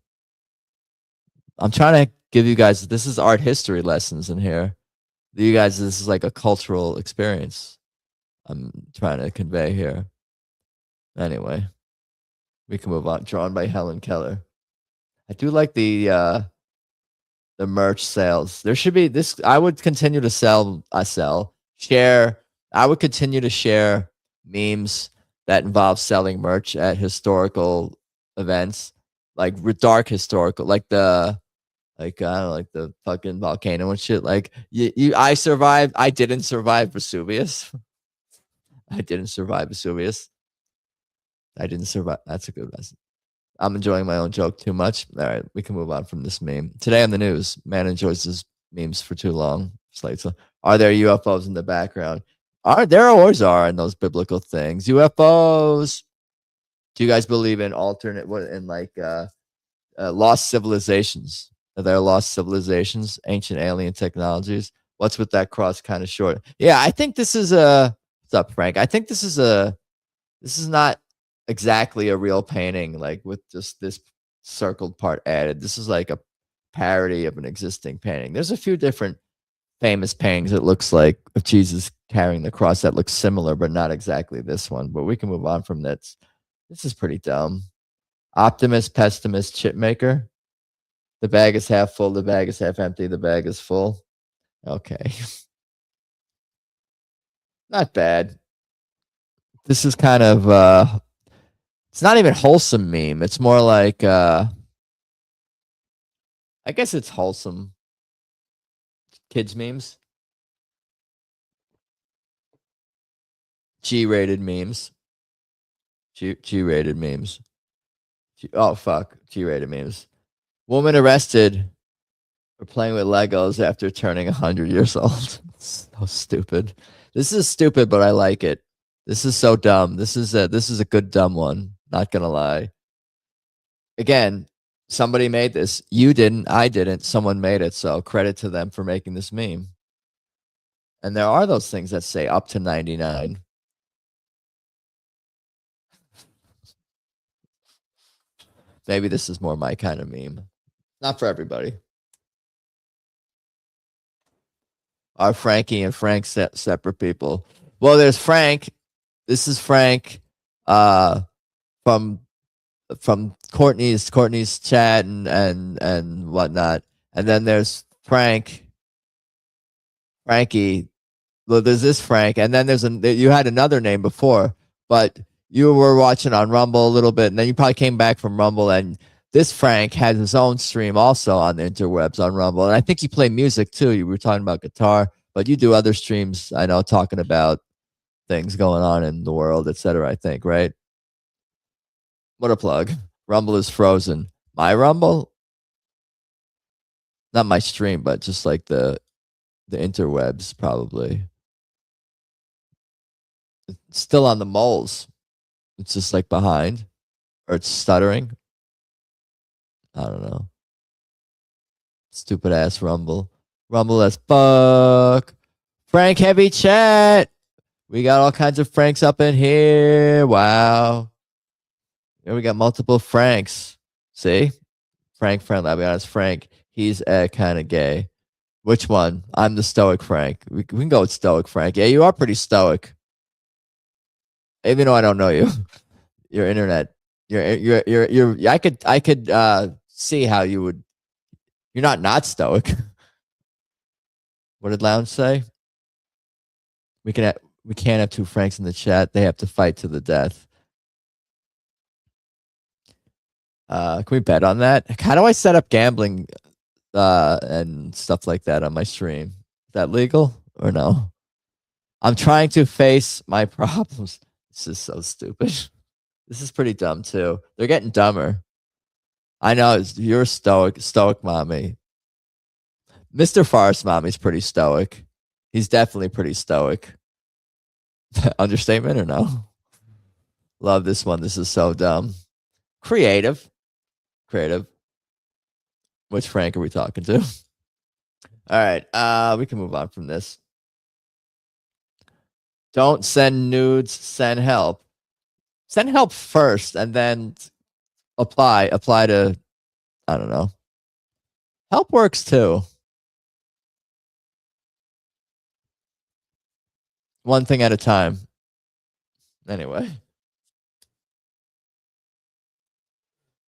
I'm trying to give you guys, this is art history lessons in here. You guys, this is like a cultural experience I'm trying to convey here. Anyway, we can move on. Drawn by Helen Keller. I do like the merch sales. There should be this. I would continue to share. I would continue to share memes that involve selling merch at historical events, like dark historical, like the fucking volcano and shit. Like I survived. I didn't survive Vesuvius. I didn't survive Vesuvius. I didn't survive. That's a good lesson. I'm enjoying my own joke too much. All right, we can move on from this meme. Today on the news, man enjoys his memes for too long. Are there UFOs in the background? There always are in those biblical things. UFOs. Do you guys believe in lost civilizations? Are there lost civilizations, ancient alien technologies? What's with that cross kind of short? Yeah, I think this is what's up, Frank? I think this is not exactly a real painting, like with just this circled part added. This is like a parody of an existing painting. There's a few different famous paintings it looks like of Jesus carrying the cross that looks similar, but not exactly this one. But we can move on from this. This is pretty dumb. Optimist, pessimist, chip maker. The bag is half full, the bag is half empty, the bag is full. Okay. Not bad. This is kind of it's not even wholesome meme. It's more like I guess it's wholesome. Kids memes. G-rated memes. G-rated memes. Oh fuck. G-rated memes. Woman arrested for playing with Legos after turning 100 years old. So stupid. This is stupid, but I like it. This is so dumb. This is a good dumb one. Not gonna lie. Again, somebody made this. You didn't. I didn't. Someone made it. So credit to them for making this meme. And there are those things that say up to 99. Maybe this is more my kind of meme. Not for everybody. Are Frankie and Frank separate people? Well, there's Frank. This is Frank from Courtney's chat and whatnot. And then there's Frankie. Well, there's this Frank, and then you had another name before, but you were watching on Rumble a little bit, and then you probably came back from Rumble, and this Frank has his own stream also on the interwebs on Rumble. And I think you play music too. You were talking about guitar, but you do other streams, I know, talking about things going on in the world, etc. I think, right? What a plug. Rumble is frozen. My Rumble? Not my stream, but just like the interwebs, probably. It's still on the moles. It's just like behind, or it's stuttering. I don't know. Stupid ass Rumble. Rumble as fuck. Frank heavy chat. We got all kinds of Franks up in here. Wow. Here we got multiple Franks. See? Frank friendly. I'll be honest, Frank, he's kind of gay. Which one? I'm the stoic Frank. We can go with stoic Frank. Yeah, you are pretty stoic. Even though I don't know you. Your internet. I could see how you would. You're not stoic. What did Lounge say? We can't have two Franks in the chat. They have to fight to the death. Can we bet on that? How do I set up gambling and stuff like that on my stream? Is that legal or no? I'm trying to face my problems. This is so stupid. This is pretty dumb too. They're getting dumber. I know you're stoic mommy. Mr. Forest mommy's pretty stoic. He's definitely pretty stoic. Understatement or no? Love this one. This is so dumb. Creative. Which Frank are we talking to? All right. We can move on from this. Don't send nudes, send help. Send help first and then apply to, I don't know. Help works too. One thing at a time. Anyway.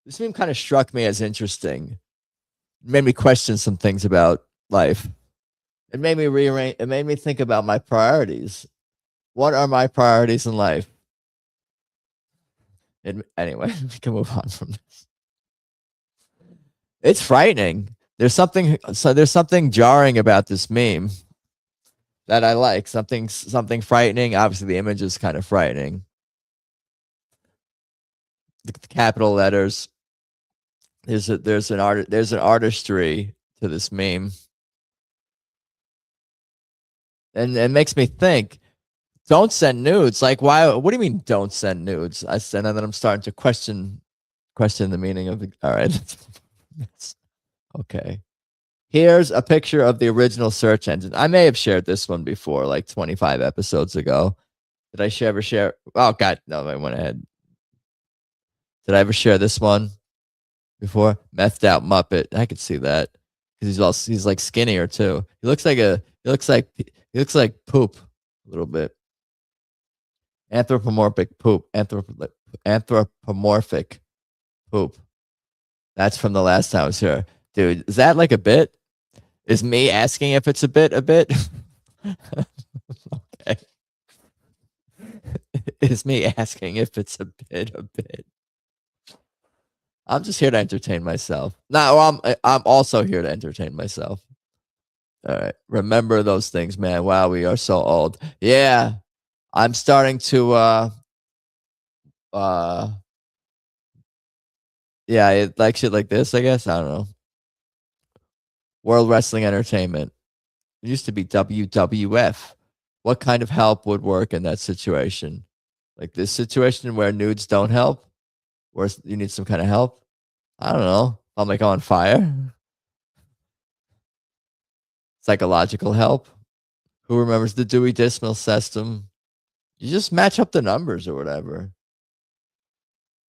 This meme kind of struck me as interesting. It made me question some things about life. It made me rearrange. It made me think about my priorities. What are my priorities in life? Anyway, we can move on from this. It's frightening. There's something jarring about this meme that I like. Something frightening. Obviously, the image is kind of frightening. The capital letters. There's an artistry to this meme, and it makes me think. Don't send nudes. Like, why? What do you mean? Don't send nudes? I said, and then I'm starting to question the meaning of the. All right, okay. Here's a picture of the original search engine. I may have shared this one before, like 25 episodes ago. Did I ever share? Oh God, no! I went ahead. Did I ever share this one before? Methed out Muppet. I could see that because he's like skinnier too. He looks like poop a little bit. Anthropomorphic poop. Anthropomorphic poop. That's from the last time I was here. Dude, is that like a bit? Is me asking if it's a bit? Okay. Is me asking if it's a bit? I'm just here to entertain myself. No, I'm also here to entertain myself. All right. Remember those things, man. Wow, we are so old. Yeah. I'm starting to like shit like this, I guess. I don't know. World Wrestling Entertainment. It used to be WWF. What kind of help would work in that situation? Like this situation where nudes don't help? Where you need some kind of help? I don't know. I'm like on fire. Psychological help. Who remembers the Dewey Decimal System? You just match up the numbers or whatever.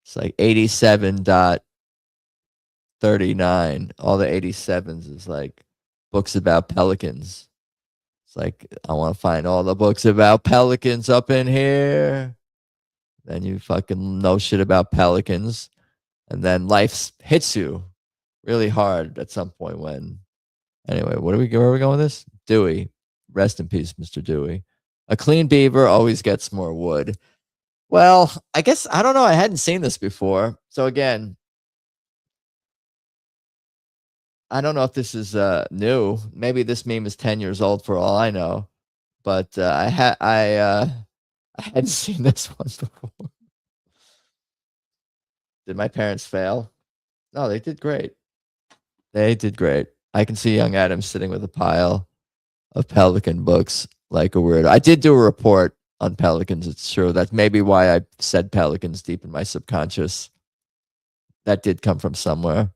It's like 87.39. All the 87s is like books about pelicans. It's like, I want to find all the books about pelicans up in here. Then you fucking know shit about pelicans. And then life hits you really hard at some point when. Anyway, where are we going with this? Dewey. Rest in peace, Mr. Dewey. A clean beaver always gets more wood. Well, I guess I don't know. I hadn't seen this before. So again, I don't know if this is new. Maybe this meme is 10 years old for all I know. But I hadn't seen this one before. Did my parents fail? No, they did great. They did great. I can see young Adam sitting with a pile of Pelican books like a weirdo. I did do a report on Pelicans. It's true. That's maybe why I said Pelicans deep in my subconscious. That did come from somewhere.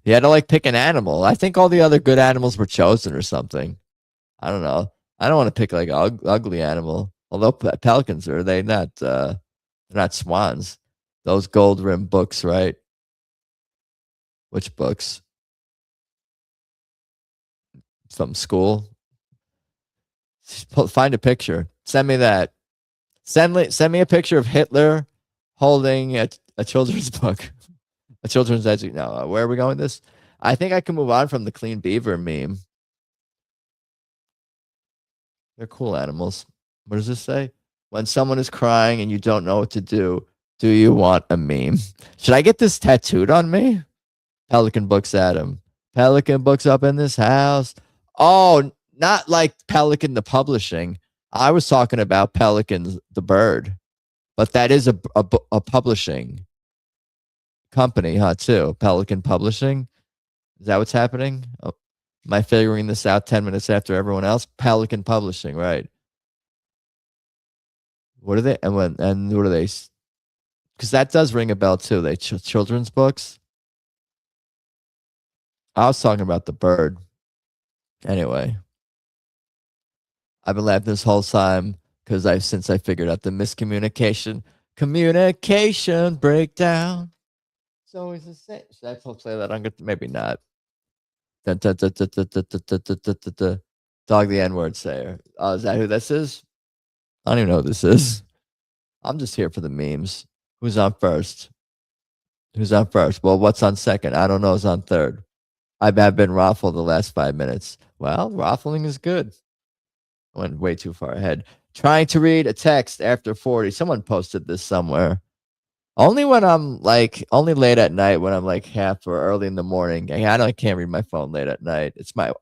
He had to like pick an animal. I think all the other good animals were chosen or something. I don't know. I don't want to pick like an ugly animal. Although pelicans are they not? They're not swans. Those gold rimmed books, right? Which books? From school. Find a picture. Send me that. Send me a picture of Hitler holding a children's book, a children's education. No, where are we going with this? I think I can move on from the clean beaver meme. They're cool animals. What does this say? When someone is crying and you don't know what to do you want a meme? Should I get this tattooed on me? Pelican books, Adam. Pelican books up in this house. Oh, not like Pelican the publishing. I was talking about Pelicans the bird, but that is a publishing company, huh? Too Pelican Publishing. Is that what's happening? Oh, am I figuring this out 10 minutes after everyone else? Pelican Publishing, right? What are they? And what are they? Because that does ring a bell too. They children's books. I was talking about the bird. Anyway, I've been laughing this whole time because since I figured out the miscommunication, communication breakdown. It's always the same. Should I play that? I'm gonna maybe not. Dog the N-word sayer. Oh, is that who this is? I don't even know who this is. I'm just here for the memes. Who's on first? Who's on first? Well, what's on second? I don't know. Who's on third? I've been raffled the last 5 minutes. Well, raffling is good. I went way too far ahead. Trying to read a text after 40. Someone posted this somewhere. Only when I'm like, only late at night when I'm like half or early in the morning. I can't read my phone late at night. It's my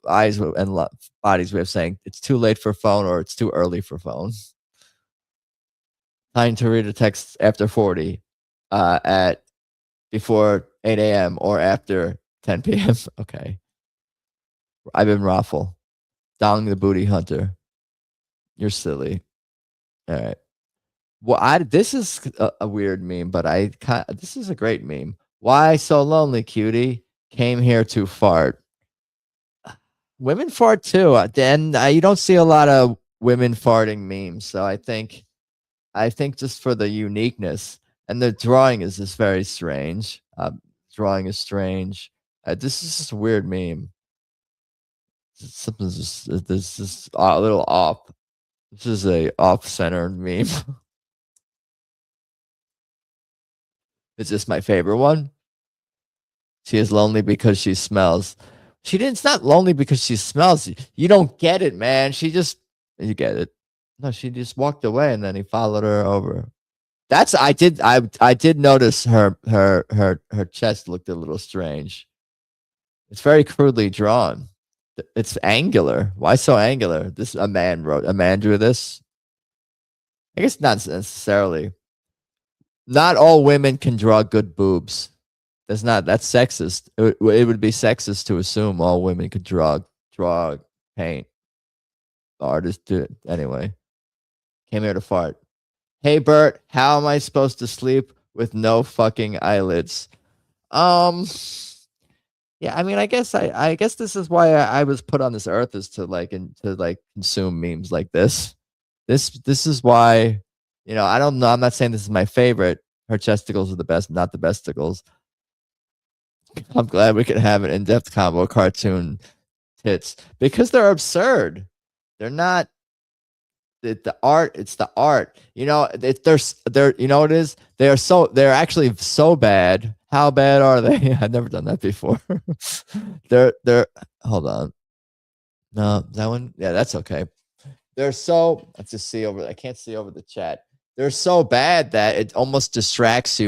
eyes and body's way of saying it's too late for phone or it's too early for phone. Trying to read a text after 40 at before 8 a.m. or after 10 p.m. Okay. I've been raffle. Dong the booty hunter. You're silly. All right. Well, this is a weird meme, but this is a great meme. Why so lonely, cutie? Came here to fart. Women fart too. Then you don't see a lot of women farting memes, so I think just for the uniqueness and the drawing is just very strange. Drawing is strange. This is just a weird meme. Something's just this is a little off. This is a off-centered meme. Is this my favorite one? She is lonely because she smells. It's not lonely because she smells. You don't get it, man. You get it. No, she just walked away and then he followed her over. I did notice her chest looked a little strange. It's very crudely drawn. It's angular. Why so angular? A man drew this. I guess not necessarily. Not all women can draw good boobs. That's sexist. It would be sexist to assume all women could draw, paint. Artists do it. Anyway. Came here to fart. Hey Bert, how am I supposed to sleep with no fucking eyelids? Yeah, I mean, I guess this is why I was put on this earth is to consume memes like this. This is why, I don't know. I'm not saying this is my favorite. Her chesticles are the best, not the besticles. I'm glad we could have an in-depth combo cartoon tits because they're absurd. They're not the art. It's the art. They're you know what it is? They're actually so bad. How bad are they? I've never done that before. they're hold on. No, that one. Yeah, that's okay. they're so, let's just see over, I can't see over the chat. They're so bad that it almost distracts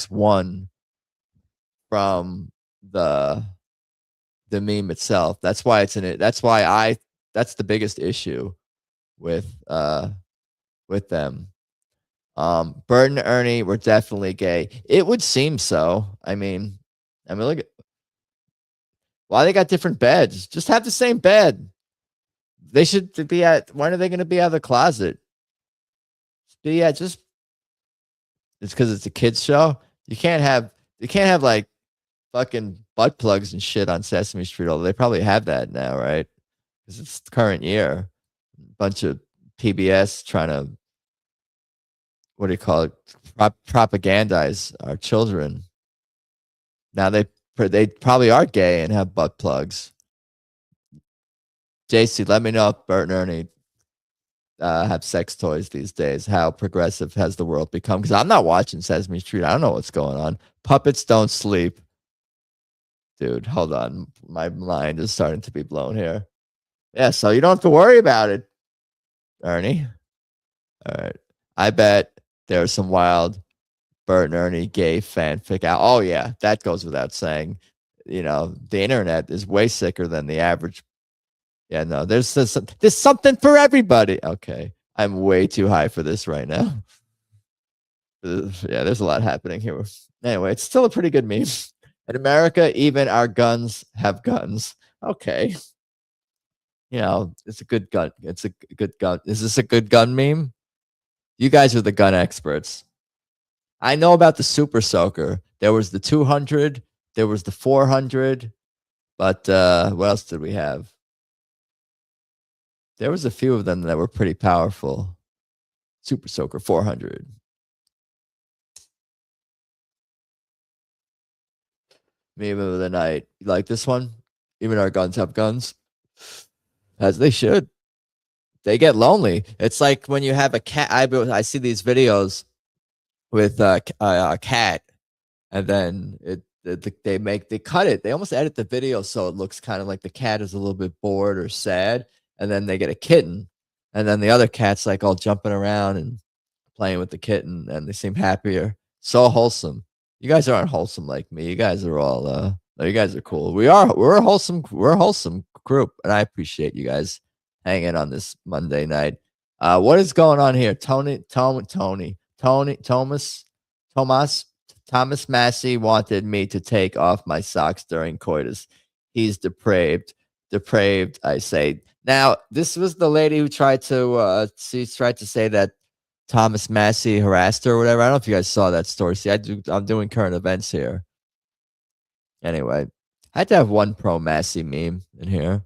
one from the meme itself. That's why it's in it. That's the biggest issue with them. Bert and Ernie were definitely gay. It would seem so. I mean, look at why they got different beds. Just have the same bed. They should be when are they going to be out of the closet? Yeah, just it's because it's a kids show. You can't have like fucking butt plugs and shit on Sesame Street. Although they probably have that now, right? Because it's the current year. Bunch of PBS trying to, what do you call it? Propagandize our children. Now they probably are gay and have butt plugs. JC, let me know if Bert and Ernie have sex toys these days. How progressive has the world become? Because I'm not watching Sesame Street. I don't know what's going on. Puppets don't sleep. Dude, hold on. My mind is starting to be blown here. Yeah, so you don't have to worry about it, Ernie. All right. I bet there's some wild Bert and Ernie gay fanfic out. Oh, yeah, that goes without saying. You know, the internet is way sicker than the average. Yeah, no, there's something for everybody. Okay, I'm way too high for this right now. Yeah, there's a lot happening here. Anyway, it's still a pretty good meme. In America, even our guns have guns. Okay. You know, it's a good gun. It's a good gun. Is this a good gun meme? You guys are the gun experts. I know about the Super Soaker. There was the 200. There was the 400. But what else did we have? There was a few of them that were pretty powerful. Super Soaker 400. Meme of the night. You like this one? Even our guns have guns. As they should. They get lonely. It's like when you have a cat. I see these videos with a cat, and then they cut it. They almost edit the video so it looks kind of like the cat is a little bit bored or sad, and then they get a kitten, and then the other cat's like all jumping around and playing with the kitten, and they seem happier. So wholesome. You guys aren't wholesome like me. You guys are all you guys are cool. We're a wholesome group, and I appreciate you guys hanging on this Monday night. What is going on here? Thomas Massey wanted me to take off my socks during coitus. He's depraved. Depraved, I say. Now, this was the lady who tried to say that Thomas Massey harassed her or whatever. I don't know if you guys saw that story. See, I'm doing current events here. Anyway, I had to have one pro Massey meme in here.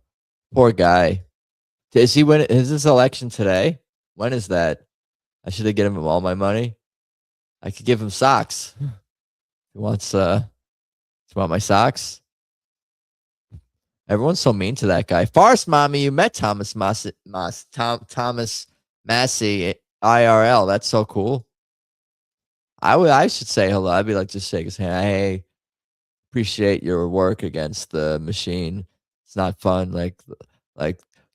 Poor guy. Is he win? Is this election today? When is that? I should have given him all my money. I could give him socks. He wants want my socks? Everyone's so mean to that guy. Farce mommy, you met Thomas Massey IRL. That's so cool. I should say hello. I'd be like, just shake his hand. Hey, appreciate your work against the machine. It's not fun. Like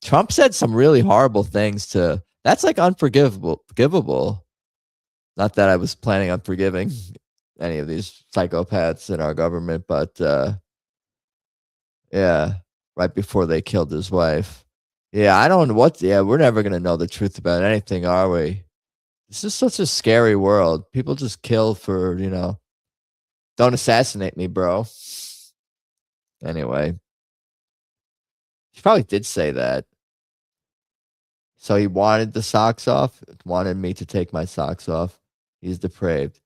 Trump said some really horrible things to. That's like unforgivable. Not that I was planning on forgiving any of these psychopaths in our government, but yeah, right before they killed his wife. Yeah, I don't know what. Yeah, we're never gonna know the truth about anything, are we? This is such a scary world. People just kill for, don't assassinate me, bro. Anyway, he probably did say that. So he wanted the socks off, wanted me to take my socks off. He's depraved.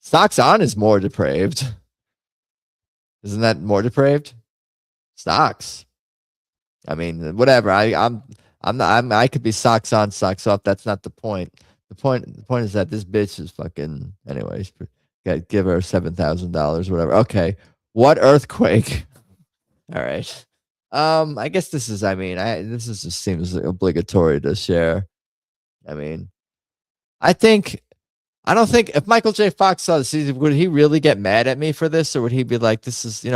Socks on is more depraved. Isn't that more depraved? Socks. I mean, whatever. I could be socks on, socks off. That's not the point. The point is that this bitch is fucking. Anyways, gotta give her $7,000, whatever. Okay, what earthquake? All right. I guess this is. Just seems obligatory to share. I don't think if Michael J. Fox saw this, would he really get mad at me for this, or would he be like, "This is, he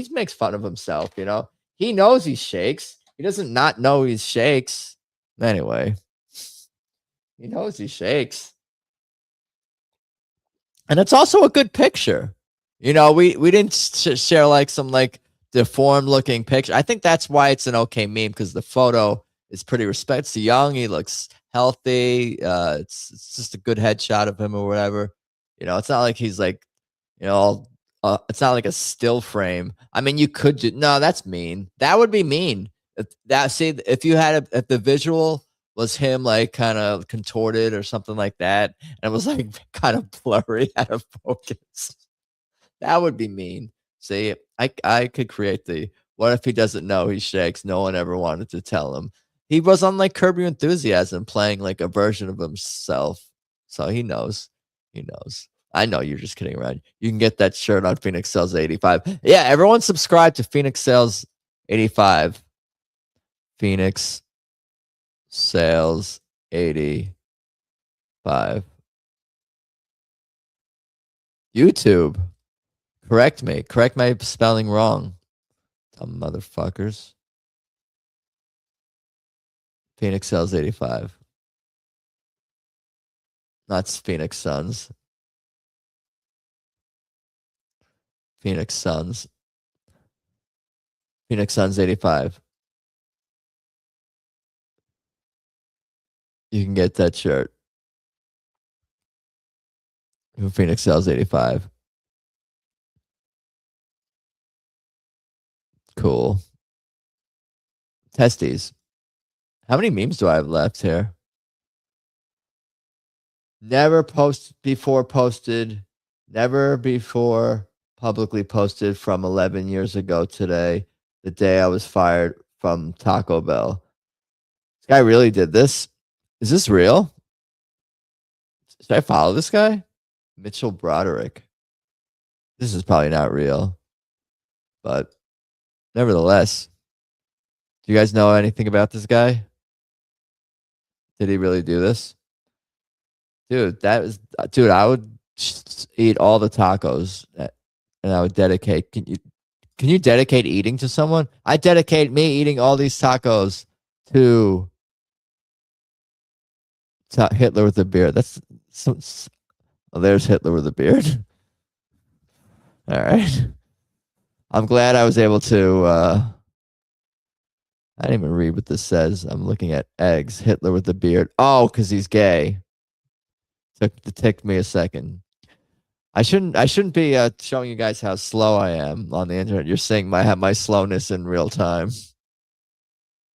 makes fun of himself, He knows he shakes. He doesn't not know he shakes. Anyway, he knows he shakes. And it's also a good picture. You know, we didn't share like some like deformed looking picture. I think that's why it's an okay meme, because the photo is pretty It's young. He looks healthy. It's just a good headshot of him or whatever. You know, it's not like he's like, you know, it's not like a still frame. I mean, you could no, that's mean. That would be mean. If you had if the visual was him like kind of contorted or something like that, and it was like kind of blurry out of focus, that would be mean. See, I could create the what if he doesn't know he shakes? No one ever wanted to tell him. He was on like Curb Your Enthusiasm playing like a version of himself. So he knows. He knows. I know you're just kidding around. You can get that shirt on Phoenix Sales 85. Yeah, everyone subscribe to Phoenix Sales 85. Phoenix Sales 85. YouTube. Correct me. Correct my spelling wrong. Dumb motherfuckers. Phoenix Sales 85. Not Phoenix Suns. Phoenix Suns. Phoenix Suns 85. You can get that shirt. Phoenix Sales 85. Cool. Testes. How many memes do I have left here? Never posted. Never before publicly posted from 11 years ago today, the day I was fired from Taco Bell. This guy really did this? Is this real? Should I follow this guy? Mitchell Broderick. This is probably not real. But nevertheless, do you guys know anything about this guy? Did he really do this? Dude, I would eat all the tacos and I would dedicate. Can you dedicate eating to someone? I dedicate me eating all these tacos to Hitler with a beard. There's Hitler with a beard. All right. I'm glad I was able to. I didn't even read what this says. I'm looking at eggs. Hitler with a beard. Oh, because he's gay. It took me a second. I shouldn't be showing you guys how slow I am on the internet. You're seeing my slowness in real time.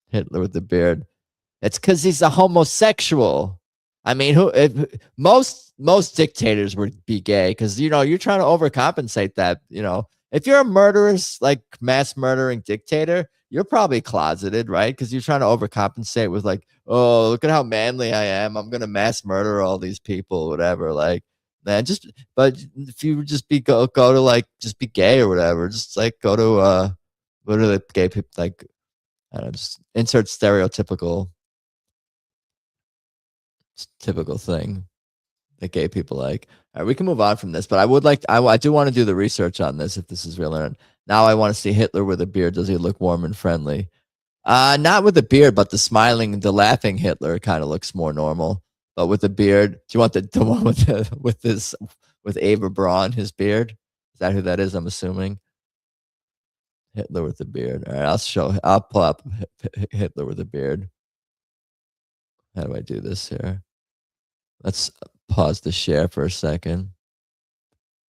Hitler with the beard. It's because he's a homosexual. I mean, most dictators would be gay because you're trying to overcompensate that. If you're a murderous, like mass murdering dictator, you're probably closeted, right? Because you're trying to overcompensate with like, oh, look at how manly I am. I'm gonna mass murder all these people, whatever. Like, man, but if you just go to like just be gay or whatever, just like go to what are the gay people like? I don't know, just insert typical thing that gay people like. All right, we can move on from this, but I do want to do the research on this if this is real or not. Now I want to see Hitler with a beard. Does he look warm and friendly? Not with a beard, but the laughing Hitler kind of looks more normal. But with a beard, do you want the one with Ava Braun, his beard? Is that who that is? I'm assuming. Hitler with a beard. All right, I'll pull up Hitler with a beard. How do I do this here? Let's pause the share for a second,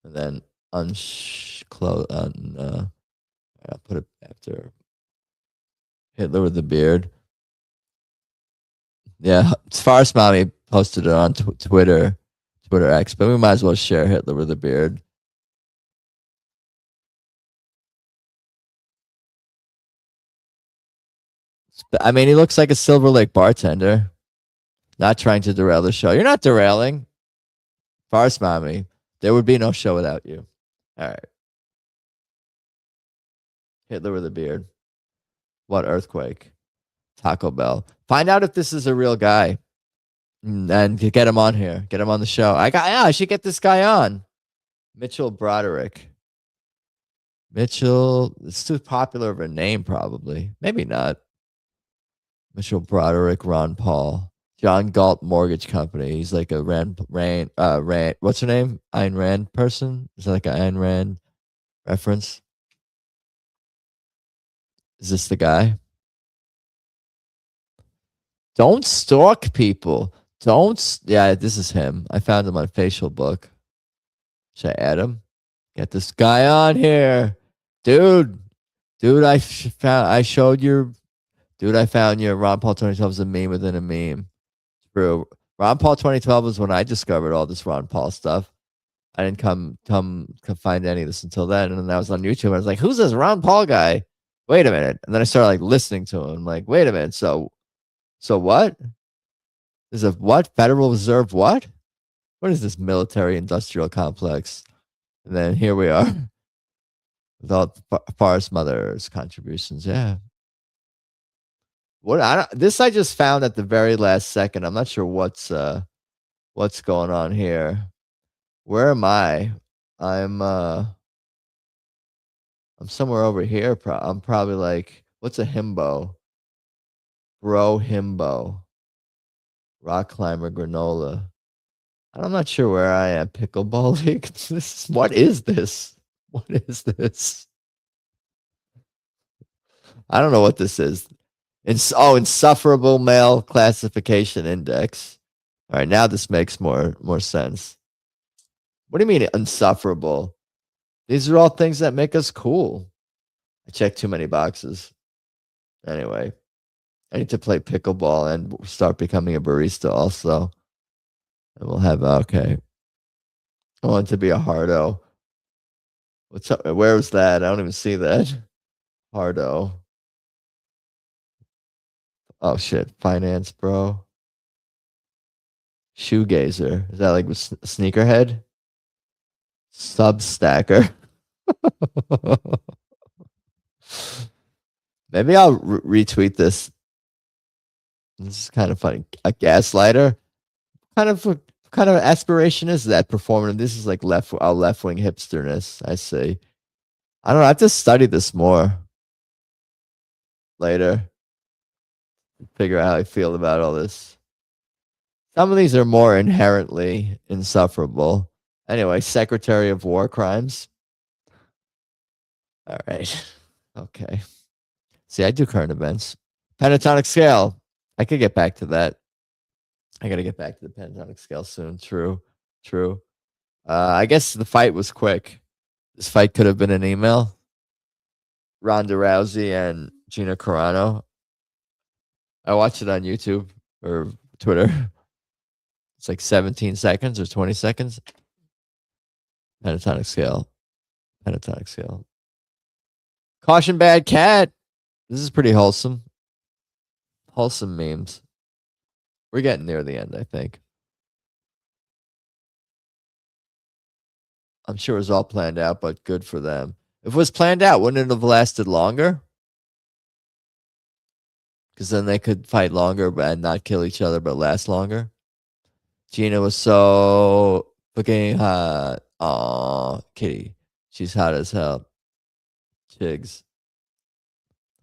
and then unclose. I'll put it after Hitler with the beard. Yeah, Farce Mommy posted it on Twitter X, but we might as well share Hitler with a beard. I mean, he looks like a Silver Lake bartender. Not trying to derail the show. You're not derailing. Farce Mommy, there would be no show without you. All right. Hitler with a beard. What earthquake? Taco Bell. Find out if this is a real guy. And get him on here. Get him on the show. I should get this guy on. Mitchell Broderick. Mitchell, it's too popular of a name, probably. Maybe not. Mitchell Broderick, Ron Paul, John Galt Mortgage Company. He's like a Rand. What's her name? Ayn Rand person. Is that like an Ayn Rand reference? Is this the guy? Don't stalk people. Yeah, this is him. I found him on Facial Book. Should I add him? Get this guy on here, dude. I found your Ron Paul 2012 is a meme within a meme. True. Ron Paul 2012 was when I discovered all this Ron Paul stuff. I didn't come find any of this until then, and then I was on YouTube. And I was like, "Who's this Ron Paul guy?" Wait a minute, and then I started like listening to him. I'm like, wait a minute. So what? Is a what? Federal Reserve what? What is this military industrial complex? And then here we are with all Forest Mother's contributions. Yeah. This I just found at the very last second. I'm not sure what's going on here. Where am I? I'm somewhere over here. I'm probably like, what's a himbo? Bro himbo. Rock climber granola. I'm not sure where I am. Pickleball league. What is this? What is this? I don't know what this is. Insufferable male classification index. All right, now this makes more sense. What do you mean insufferable? These are all things that make us cool. I checked too many boxes. Anyway, I need to play pickleball and start becoming a barista also. And we'll have, okay. I want it to be a hardo. What's up? Where was that? I don't even see that. Hardo. Oh shit. Finance, bro. Shoegazer. Is that like sneakerhead? Substacker. Maybe I'll retweet this. This is kind of funny. A gaslighter. What kind of aspiration is that performing? This is like left wing hipsterness. I see. I don't know. I have to study this more later. Figure out how I feel about all this. Some of these are more inherently insufferable. Anyway, Secretary of War Crimes. All right. Okay. See, I do current events. Pentatonic scale. I could get back to that. I got to get back to the pentatonic scale soon. True. I guess the fight was quick. This fight could have been an email. Ronda Rousey and Gina Carano. I watched it on YouTube or Twitter. It's like 17 seconds or 20 seconds. Pentatonic scale. Caution bad cat. This is pretty wholesome. Wholesome memes. We're getting near the end, I think. I'm sure it was all planned out, but good for them. If it was planned out, wouldn't it have lasted longer? Because then they could fight longer and not kill each other, but last longer. Gina was so fucking hot. Aw, Kitty. She's hot as hell. Chigs.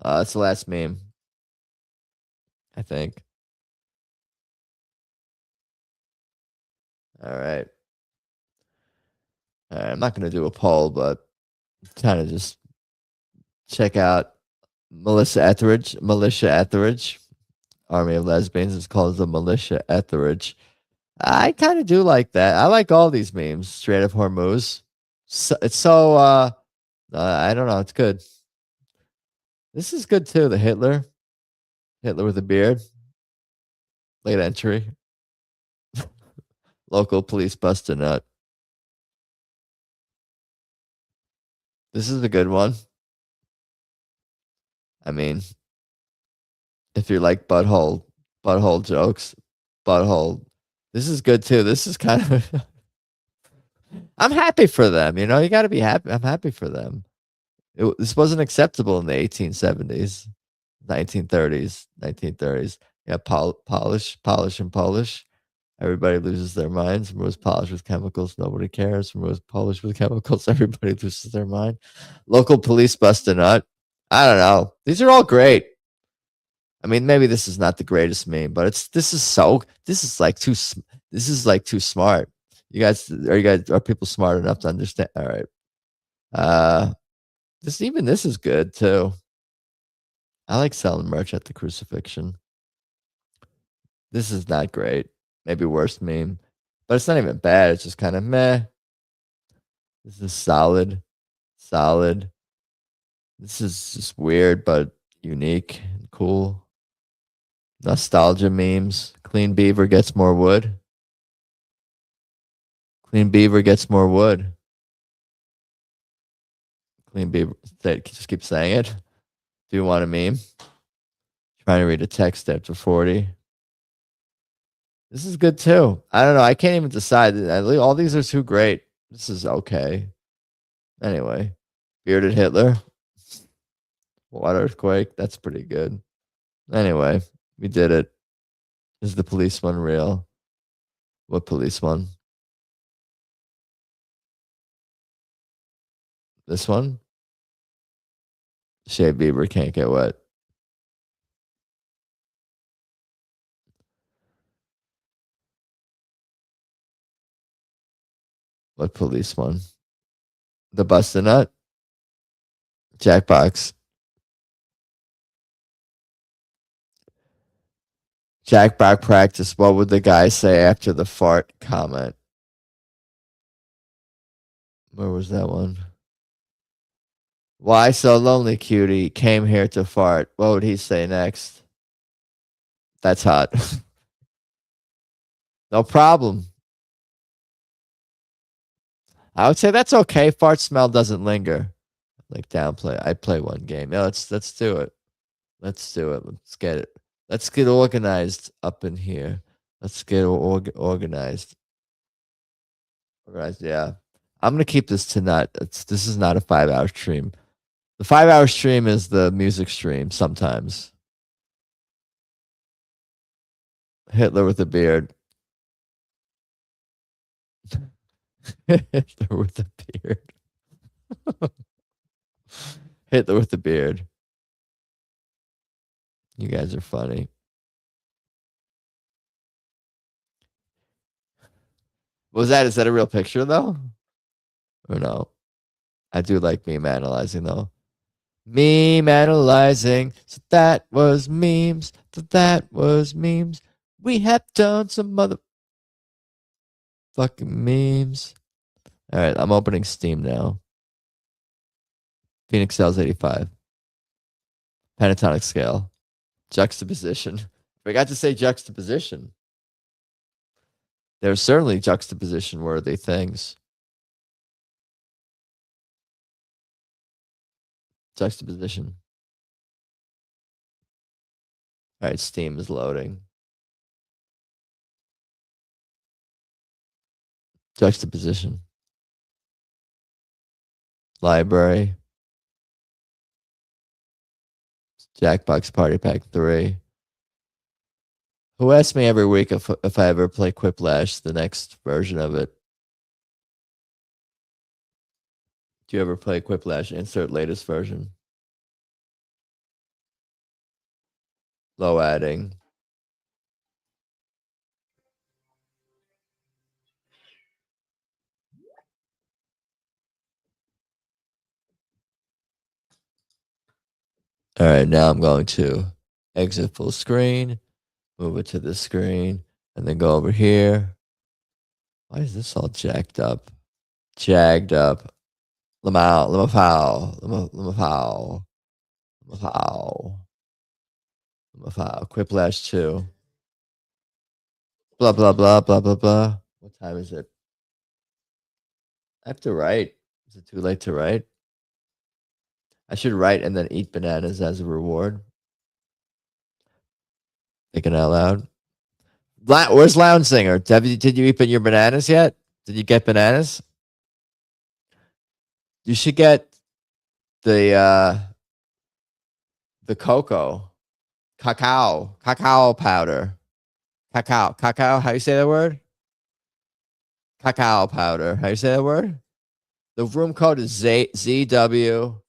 That's the last meme. I think. All right. I'm not going to do a poll, but kind of just check out Militia Etheridge. Army of Lesbians is called the Militia Etheridge. I kind of do like that. I like all these memes. Straight up Hormuz. It's so I don't know. It's good. This is good too. The Hitler with a beard. Late entry. Local police bust a nut. This is a good one. I mean, if you like butthole jokes, this is good too. This is kind of I'm happy for them. You know, you got to be happy. I'm happy for them. This wasn't acceptable in the 1870s, 1930s. Yeah, polish and polish. Everybody loses their minds. From was polished with chemicals, nobody cares. From was polished with chemicals, everybody loses their mind. Local police bust a nut. I don't know. These are all great. I mean, maybe this is not the greatest meme, but this is like too smart. Are people smart enough to understand? All right. This is good too. I like selling merch at the crucifixion. This is not great. Maybe worst meme, but it's not even bad. It's just kind of meh. This is solid. This is just weird, but unique and cool. Nostalgia memes. Clean Beaver gets more wood. Clean Beaver gets more wood. Clean Beaver. Just keep saying it. Do you want a meme? Trying to read a text after 40. This is good too. I don't know. I can't even decide. All these are too great. This is okay. Anyway, bearded Hitler. Water earthquake. That's pretty good. Anyway, we did it. Is the police one real? What police one? This one? Shea Bieber can't get wet. What police one? The busted nut? Jackbox. Jackbox practice. What would the guy say after the fart comment? Where was that one? Why so lonely, cutie? Came here to fart. What would he say next? That's hot. No problem. I would say that's okay. Fart smell doesn't linger. Like downplay. I'd play one game. Yeah, let's do it. Let's do it. Let's get it. Let's get organized up in here. Let's get organized. Organized, yeah. I'm gonna keep this to not. This is not a 5-hour stream. The 5-hour stream is the music stream sometimes. Hitler with a beard. Hitler with a beard. Hitler with a beard. You guys are funny. Is that a real picture though? Or no? I do like meme analyzing though. Meme analyzing. So that was memes. That was memes. We have done some mother fucking memes. All right, I'm opening Steam now. Phoenix Cells 85. Pentatonic scale. Juxtaposition. Forgot to say juxtaposition. There's certainly juxtaposition worthy things. Juxtaposition. All right, Steam is loading. Juxtaposition. Library. Jackbox Party Pack 3. Who asks me every week if I ever play Quiplash, the next version of it? Do you ever play Quiplash? Insert latest version. Low adding. All right, now I'm going to exit full screen, move it to this screen, and then go over here. Why is this all jacked up? Jagged up. Lamafau. Quiplash 2. Blah, blah, blah, blah, blah, blah. What time is it? I have to write. Is it too late to write? I should write and then eat bananas as a reward. Thinking out loud. Where's Lounge Singer? Did you eat your bananas yet? Did you get bananas? You should get the cacao powder. Cacao. How you say that word? Cacao powder. How you say that word? The room code is ZWN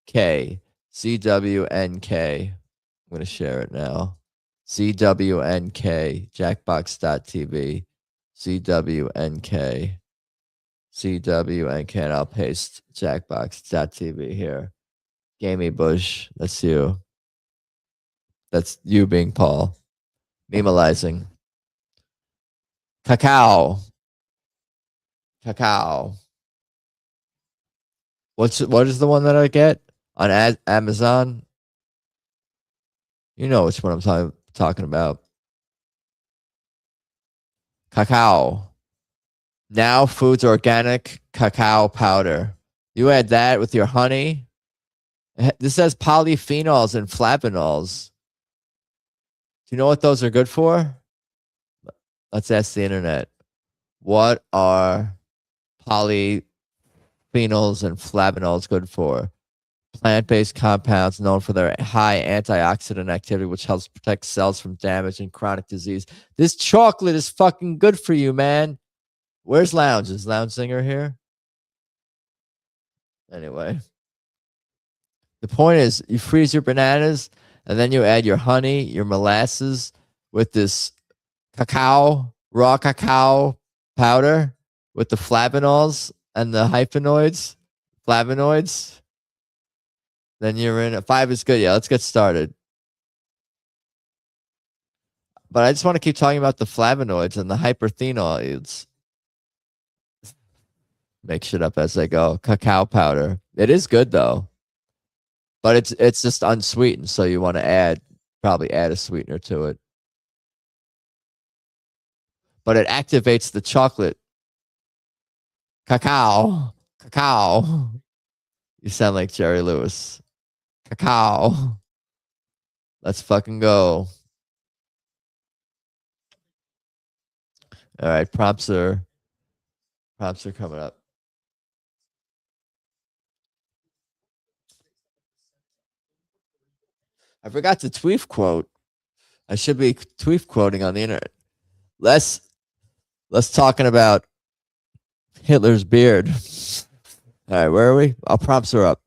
K CWNK. I'm going to share it now. CWNK, Jackbox.tv, CWNK, CWNK, and I'll paste Jackbox.tv here. Gamey Bush, that's you. That's you being Paul. Memealizing. Cacao. What is the one that I get on Amazon? You know which one I'm talking about. Cacao. Now Foods organic cacao powder. You add that with your honey. This has polyphenols and flavonols. Do you know what those are good for? Let's ask the internet. What are polyphenols and flavonols good for? Plant-based compounds known for their high antioxidant activity, which helps protect cells from damage and chronic disease. This chocolate is fucking good for you, man. Where's Lounge? Is Lounge Singer here? Anyway. The point is, you freeze your bananas, and then you add your honey, your molasses, with this cacao, raw cacao powder, with the flavonols and the flavonoids. Then you're in. 5 is good. Yeah, let's get started. But I just want to keep talking about the flavonoids and the hyperthenoids. Make shit up as I go. Cacao powder. It is good though. But it's just unsweetened, so you want to probably add a sweetener to it. But it activates the chocolate. Cacao. You sound like Jerry Lewis. Cacao. Let's fucking go. All right, prompts are coming up. I forgot to tweet quote. I should be tweet quoting on the internet. Let's talking about Hitler's beard. All right, where are we? Our prompts are up.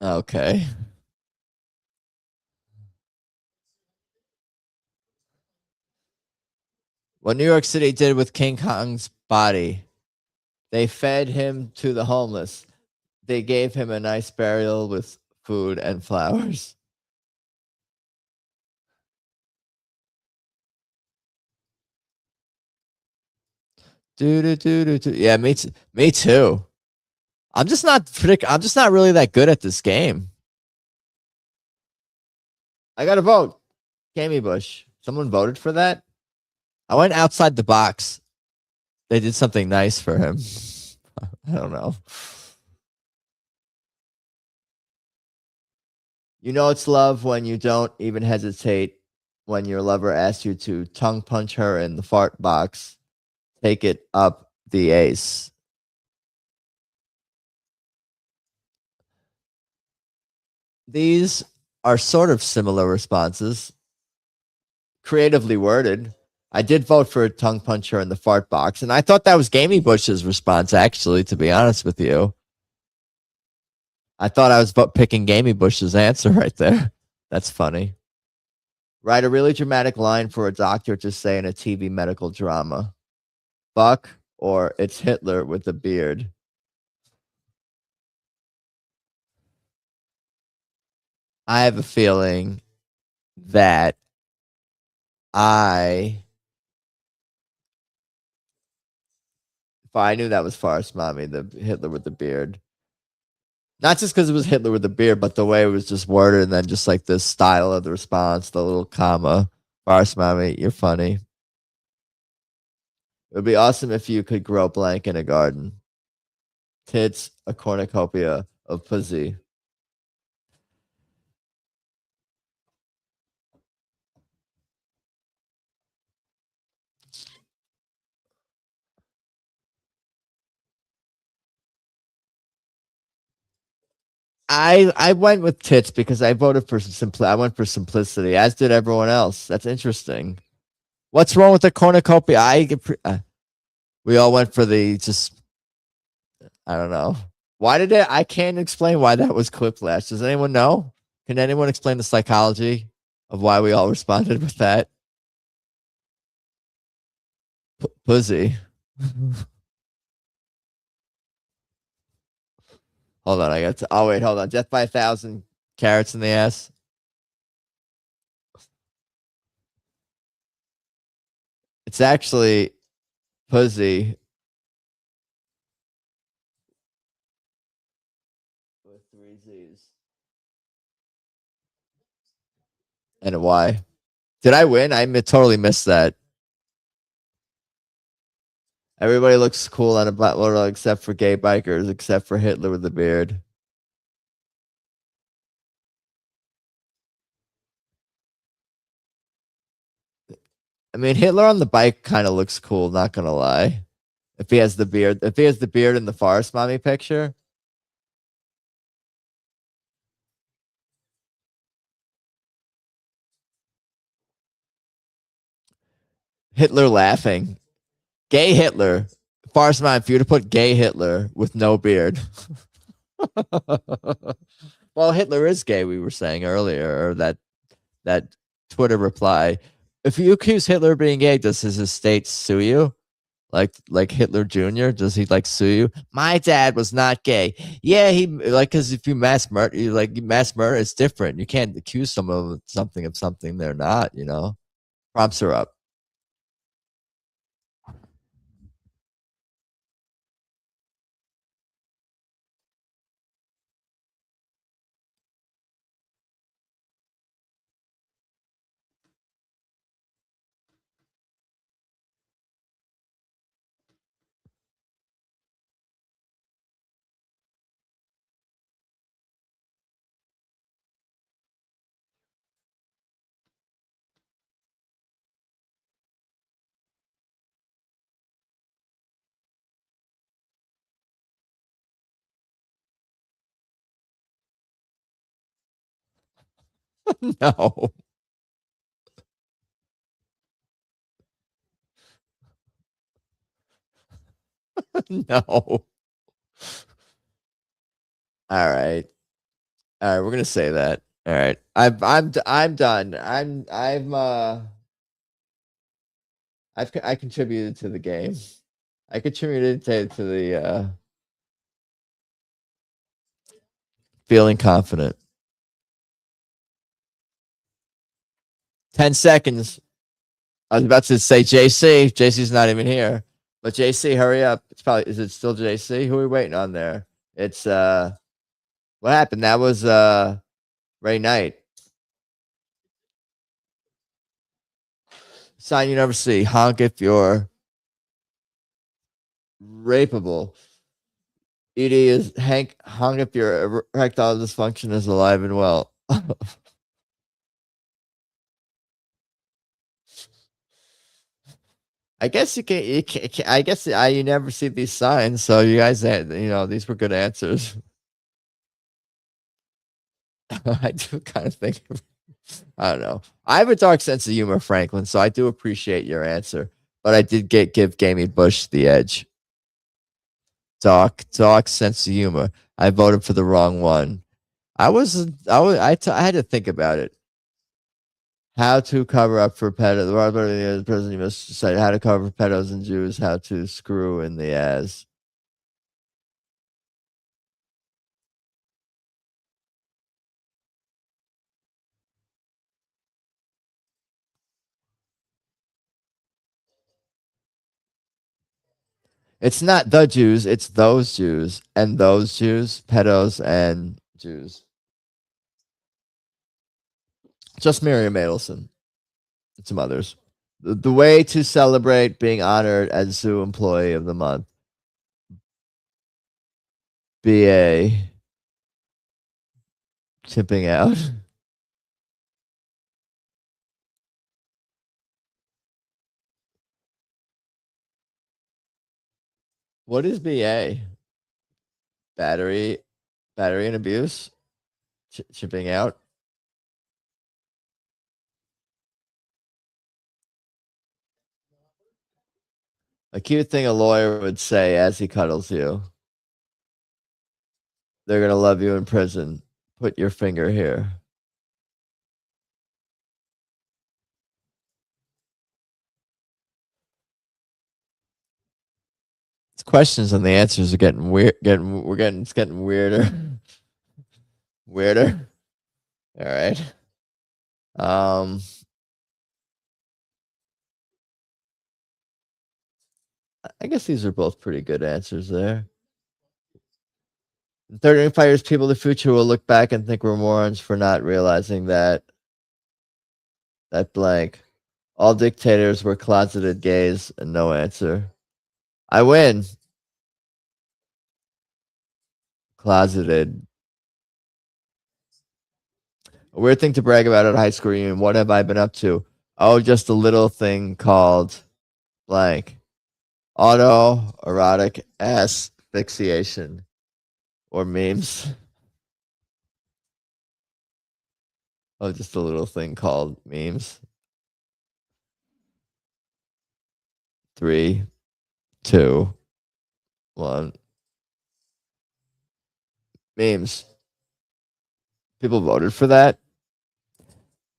Okay. What New York City did with King Kong's body, they fed him to the homeless. They gave him a nice burial with food and flowers. Yeah, me too. I'm just not really that good at this game. I got to vote. Gamey Bush. Someone voted for that? I went outside the box. They did something nice for him. I don't know. You know it's love when you don't even hesitate when your lover asks you to tongue punch her in the fart box. Take it up the ace. These are sort of similar responses. Creatively worded. I did vote for a tongue puncher in the fart box, and I thought that was Gamey Bush's response, actually, to be honest with you. I thought I was picking Gamey Bush's answer right there. That's funny. Write a really dramatic line for a doctor to say in a TV medical drama. Fuck, or it's Hitler with a beard. I have a feeling that if I knew that was Farce Mommy, the Hitler with the beard. Not just because it was Hitler with the beard, but the way it was just worded, and then just like the style of the response, the little comma. Farce Mommy, you're funny. It would be awesome if you could grow blank in a garden. Tits, a cornucopia of pussy. I went with tits because I voted for I went for simplicity, as did everyone else. That's interesting. What's wrong with the cornucopia? We all went for the just. I don't know. Why did it? I can't explain why that was Quiplash. Does anyone know? Can anyone explain the psychology of why we all responded with that? Pussy. Hold on, I got to. Oh wait, hold on. Death by 1,000 carrots in the ass. It's actually pussy with 3 Z's and a Y. Did I win? I totally missed that. Everybody looks cool on a black world except for gay bikers, except for Hitler with the beard. I mean, Hitler on the bike kind of looks cool, not gonna lie. If he has the beard, in the Forest Mommy picture. Hitler laughing. Gay Hitler. Forest Mommy, if you were to put gay Hitler with no beard. Well, Hitler is gay, we were saying earlier, or that Twitter reply. If you accuse Hitler of being gay, does his estate sue you? Like Hitler Jr. Does he like sue you? My dad was not gay. Yeah, he like because if you mass murder, it's different. You can't accuse someone of something they're not. You know, prompts are up. No, no. All right. All right, we're gonna say that. All right, I'm done. I contributed to the game. I contributed to the feeling confident. 10 seconds. I was about to say JC. JC's not even here, but JC, hurry up. Is it still JC? Who are we waiting on there? It's what happened? That was Ray Knight. Sign you never see. Honk if you're rapeable. ED is honk if your erectile dysfunction is alive and well. I guess you can. I guess you never see these signs, so you guys had, these were good answers. I do kind of think. I don't know. I have a dark sense of humor, Franklin, so I do appreciate your answer. But I did give Gamey Bush the edge. Dark sense of humor. I voted for the wrong one. I had to think about it. How to cover up for pedos. The president must decide how to cover for pedos and Jews. How to screw in the ass. It's not the Jews. It's those Jews and those Jews, pedos and Jews. Just Miriam Adelson and some others. The way to celebrate being honored as Zoo Employee of the Month. BA. Tipping out. What is BA? Battery and abuse? Chipping out? A cute thing a lawyer would say as he cuddles you. They're going to love you in prison. Put your finger here. It's questions and the answers are getting weird. It's getting weirder. Weirder. All right. I guess these are both pretty good answers there. In 35 years, people of the future will look back and think we're morons for not realizing that blank. All dictators were closeted gays and no answer. I win. Closeted. A weird thing to brag about at a high school reunion. What have I been up to? Oh, just a little thing called blank. Autoerotic asphyxiation. Or memes. Oh, just a little thing called memes. 3, 2, 1. Memes. People voted for that.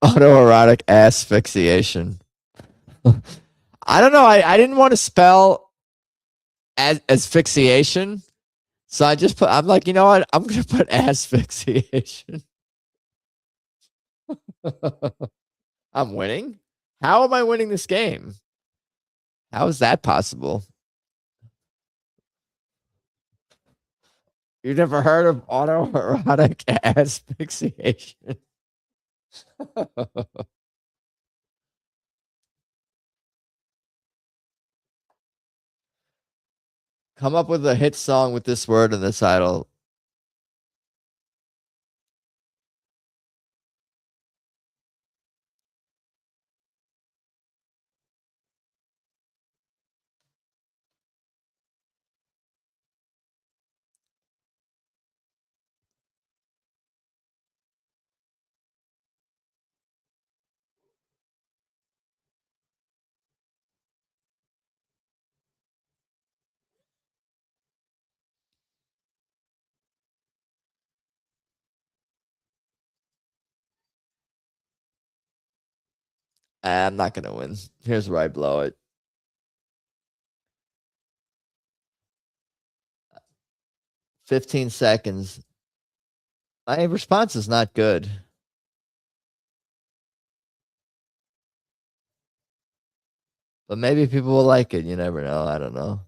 Autoerotic asphyxiation. I don't know. I didn't want to spell asphyxiation. So I just I'm like, you know what? I'm going to put asphyxiation. I'm winning? How am I winning this game? How is that possible? You've never heard of autoerotic asphyxiation? Come up with a hit song with this word in the title. I'm not going to win. Here's where I blow it. 15 seconds. My response is not good. But maybe people will like it. You never know. I don't know.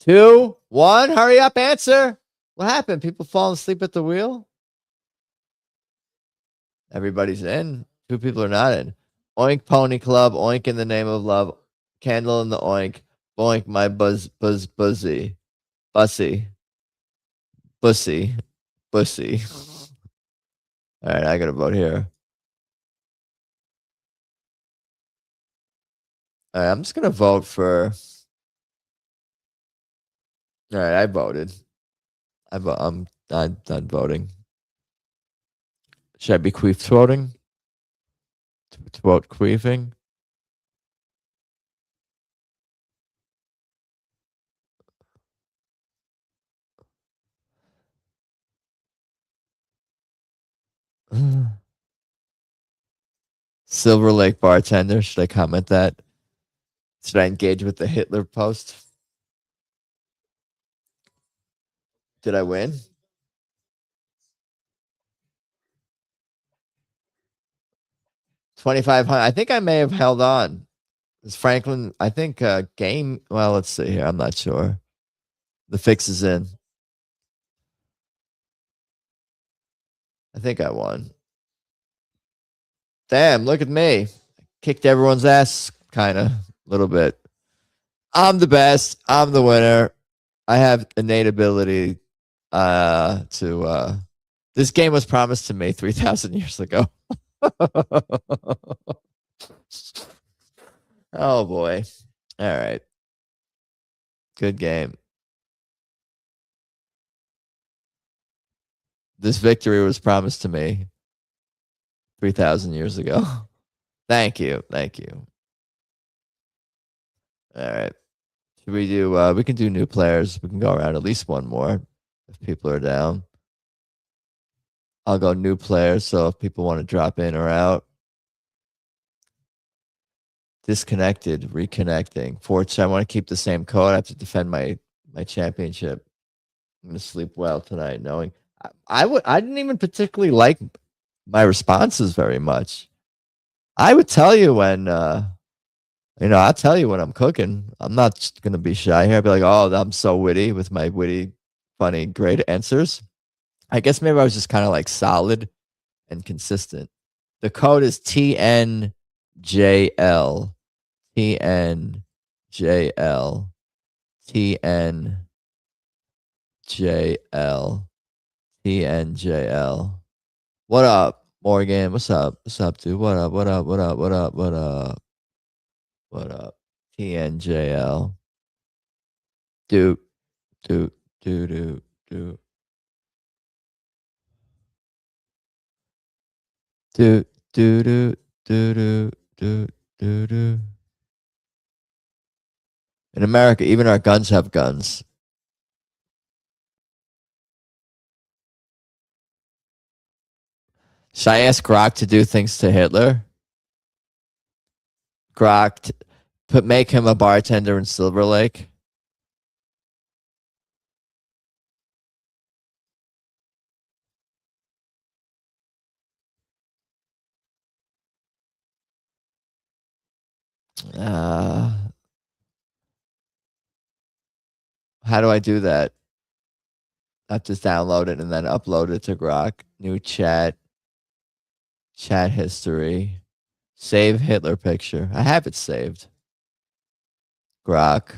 2, 1. Hurry up. Answer. What happened? People falling asleep at the wheel? Everybody's in. 2 people are not in. Oink Pony Club. Oink in the name of love. Candle in the oink. Boink my buzzy. Bussy. Bussy. All right, I got to vote here. All right, I'm just going to vote for. All right, I voted. I'm done voting. Should I be queef voting? To vote queefing? Silver Lake bartender. Should I comment that? Should I engage with the Hitler post? Did I win? $2,500. I think I may have held on. Is Franklin? I think game. Well, let's see here. I'm not sure. The fix is in. I think I won. Damn! Look at me. Kicked everyone's ass, kind of, a little bit. I'm the best. I'm the winner. I have innate ability to. This game was promised to me 3,000 years ago. Oh boy. All right. Good game. This victory was promised to me 3,000 years ago. Thank you. Thank you. All right. Should we do we can do new players. We can go around at least one more if people are down. I'll go new players, so if people want to drop in or out. Disconnected, reconnecting. Fortune, I want to keep the same code. I have to defend my championship. I'm gonna sleep well tonight, knowing I didn't even particularly like my responses very much. I would tell you when I'll tell you when I'm cooking. I'm not just gonna be shy here. I'll be like, oh, I'm so witty with my witty, funny, great answers. I guess maybe I was just kind of like solid and consistent. The code is TNJL. TNJL. TNJL. TNJL. What up, Morgan? What's up? What's up, dude? What up? What up? What up? What up? What up? What up? TNJL. Do. Do. Do. Do. Do. Do. Do. Do. Do. Do. Do. Do. Do. In America, even our guns have guns. Should I ask Grok to do things to Hitler? Grok, make him a bartender in Silver Lake. How do I do that? I have to download it and then upload it to Grok. New chat. Chat history. Save Hitler picture. I have it saved. Grok.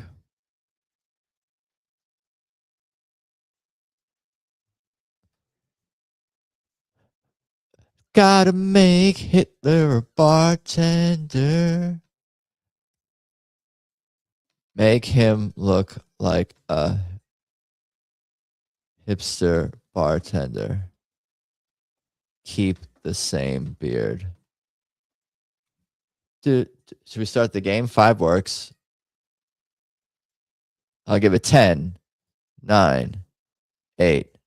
Gotta make Hitler a bartender. Make him look like a hipster bartender. Keep the same beard. Dude, should we start the game? 5 works. I'll give it 10, 9, 8,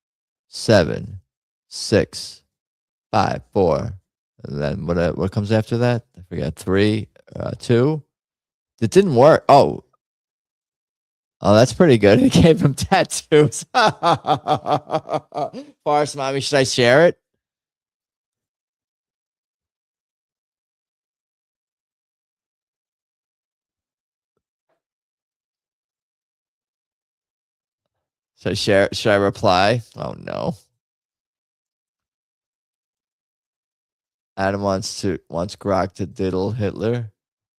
7, 6, 5, 4. And then what comes after that? I forget. 3, 2. It didn't work. Oh, that's pretty good. It gave him tattoos. Forest Mommy, should I share it? Should I share? Should I reply? Oh no. Adam wants Grok to diddle Hitler.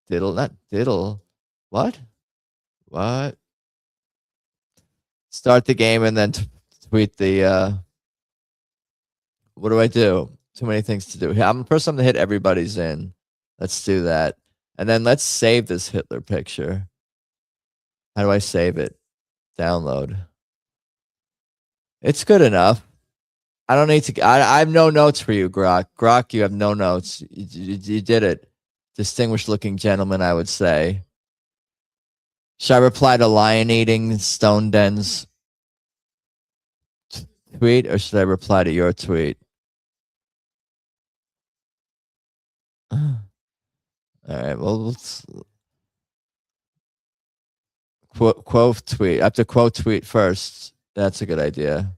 Diddle, not diddle. What? What? Start the game and then tweet the. What do I do? Too many things to do. I'm the person to hit everybody's in. Let's do that. And then let's save this Hitler picture. How do I save it? Download. It's good enough. I don't need to. I have no notes for you, Grok. Grok, you have no notes. You did it. Distinguished looking gentleman, I would say. Should I reply to Lion Eating Stone Den's tweet, or should I reply to your tweet? All right. Well, let's quote tweet. I have to quote tweet first. That's a good idea.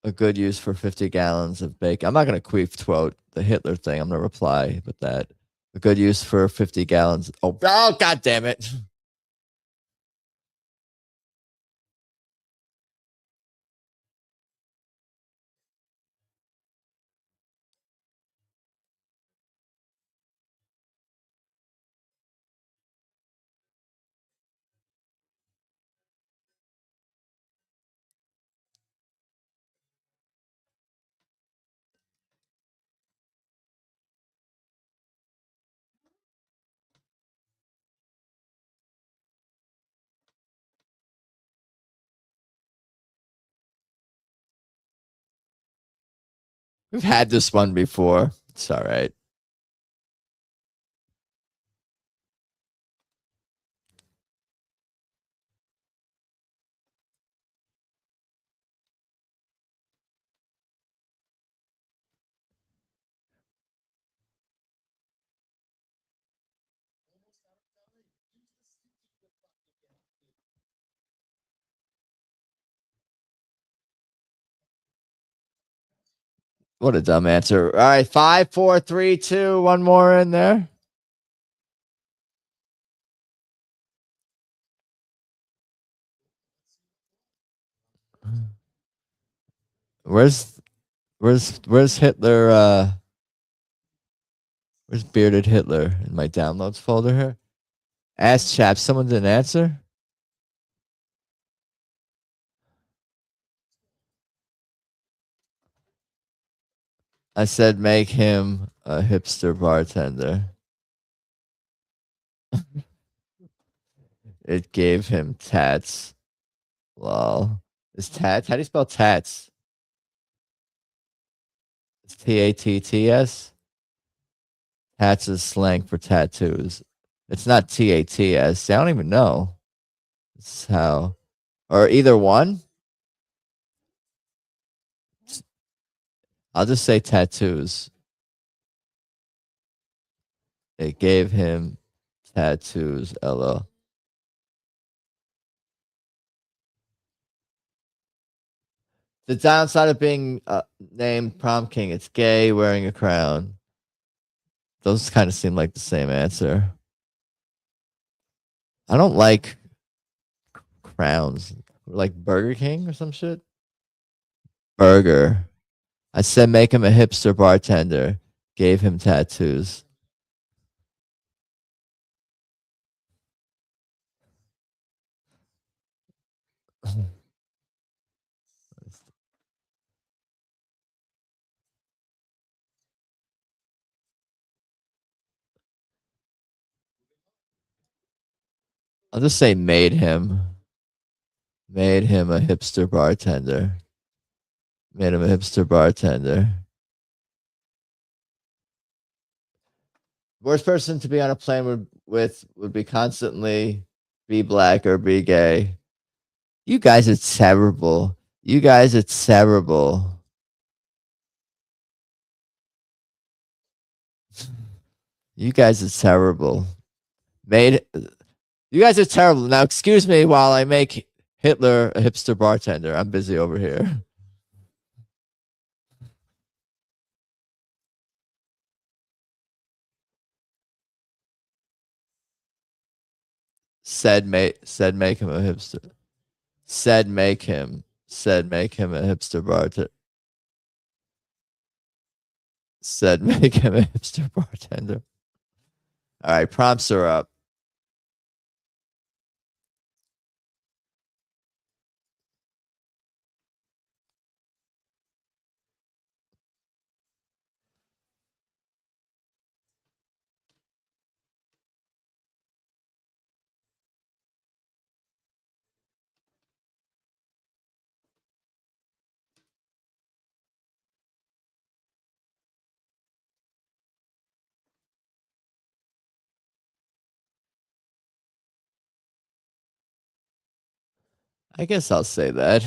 A good use for 50 gallons of bacon. I'm not going to quote the Hitler thing. I'm going to reply with that. A good use for 50 gallons. Oh, God damn it. We've had this one before. It's all right. What a dumb answer. All right. 5, 4, 3, 2. One more in there. Where's Hitler? Where's bearded Hitler in my downloads folder here? Ask chap. Someone didn't answer. I said make him a hipster bartender. It gave him tats. Lol. Is tats? How do you spell tats? It's Tatts. Tats is slang for tattoos. It's not Tats. I don't even know. This is how. Or either one. I'll just say tattoos. It gave him tattoos. LO. The downside of being named prom king, it's gay wearing a crown. Those kind of seem like the same answer. I don't like crowns. Like Burger King or some shit. Burger. I said make him a hipster bartender. Gave him tattoos. I'll just say made him. Made him a hipster bartender. Made him a hipster bartender. Worst person to be on a plane would be constantly be black or be gay. You guys are terrible. You guys are terrible. You guys are terrible. You guys are terrible. Now, excuse me while I make Hitler a hipster bartender. I'm busy over here. Said make him a hipster. Said make him a hipster bartender. Said make him a hipster bartender. All right, prompts are up. I guess I'll say that.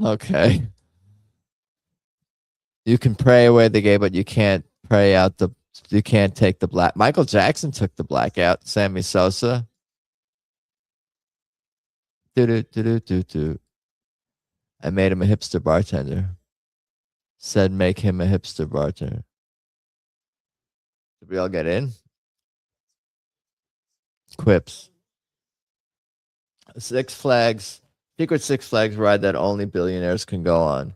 Okay. You can pray away the gay, but you can't pray out the. You can't take the black. Michael Jackson took the blackout. Sammy Sosa. Do do do do do do. I made him a hipster bartender. Said make him a hipster bartender. Did we all get in? Quips. Six Flags. Secret Six Flags ride that only billionaires can go on.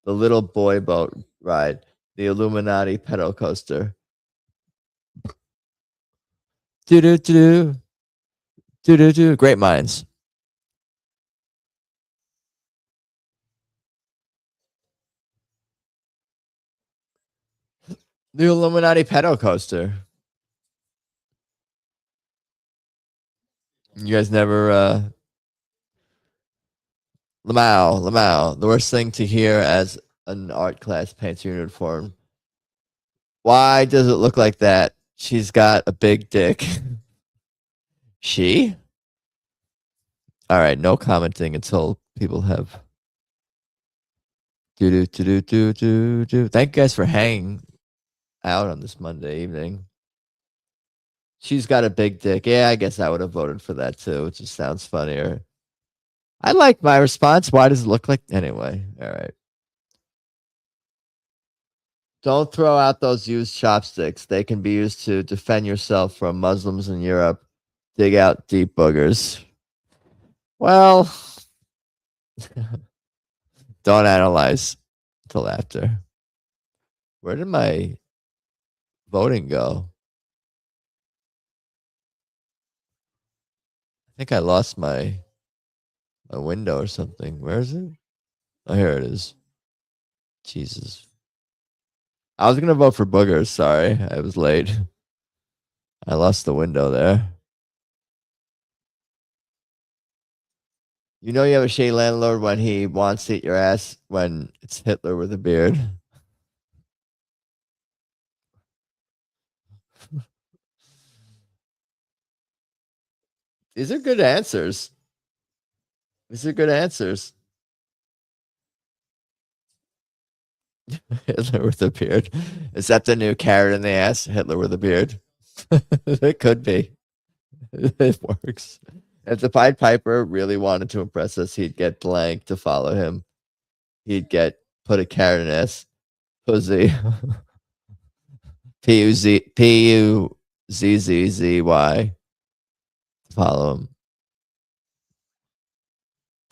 The little boy boat ride. The Illuminati pedal coaster. Do do do do do do. Great minds. The Illuminati pedal coaster. You guys never Lamau. The worst thing to hear as an art class paints uniform. Why does it look like that? She's got a big dick. She? All right, no commenting until people have do do do do do do. Thank you guys for hanging out on this Monday evening. She's got a big dick. Yeah, I guess I would have voted for that too. It just sounds funnier. I like my response. Why does it look like anyway? All right. Don't throw out those used chopsticks. They can be used to defend yourself from Muslims in Europe. Dig out deep boogers. Well, don't analyze until after. Where did my voting go? I think I lost my window or something. Where is it? Oh, here it is. Jesus. I was going to vote for boogers. Sorry. I was late. I lost the window there. You know you have a shady landlord when he wants to eat your ass when it's Hitler with a beard. These are good answers. These are good answers. Hitler with a beard. Is that the new carrot in the ass? Hitler with a beard. It could be. It works. If the Pied Piper really wanted to impress us, he'd get blank to follow him. He'd get put a carrot in ass. Pussy. Puzzzy. Follow him.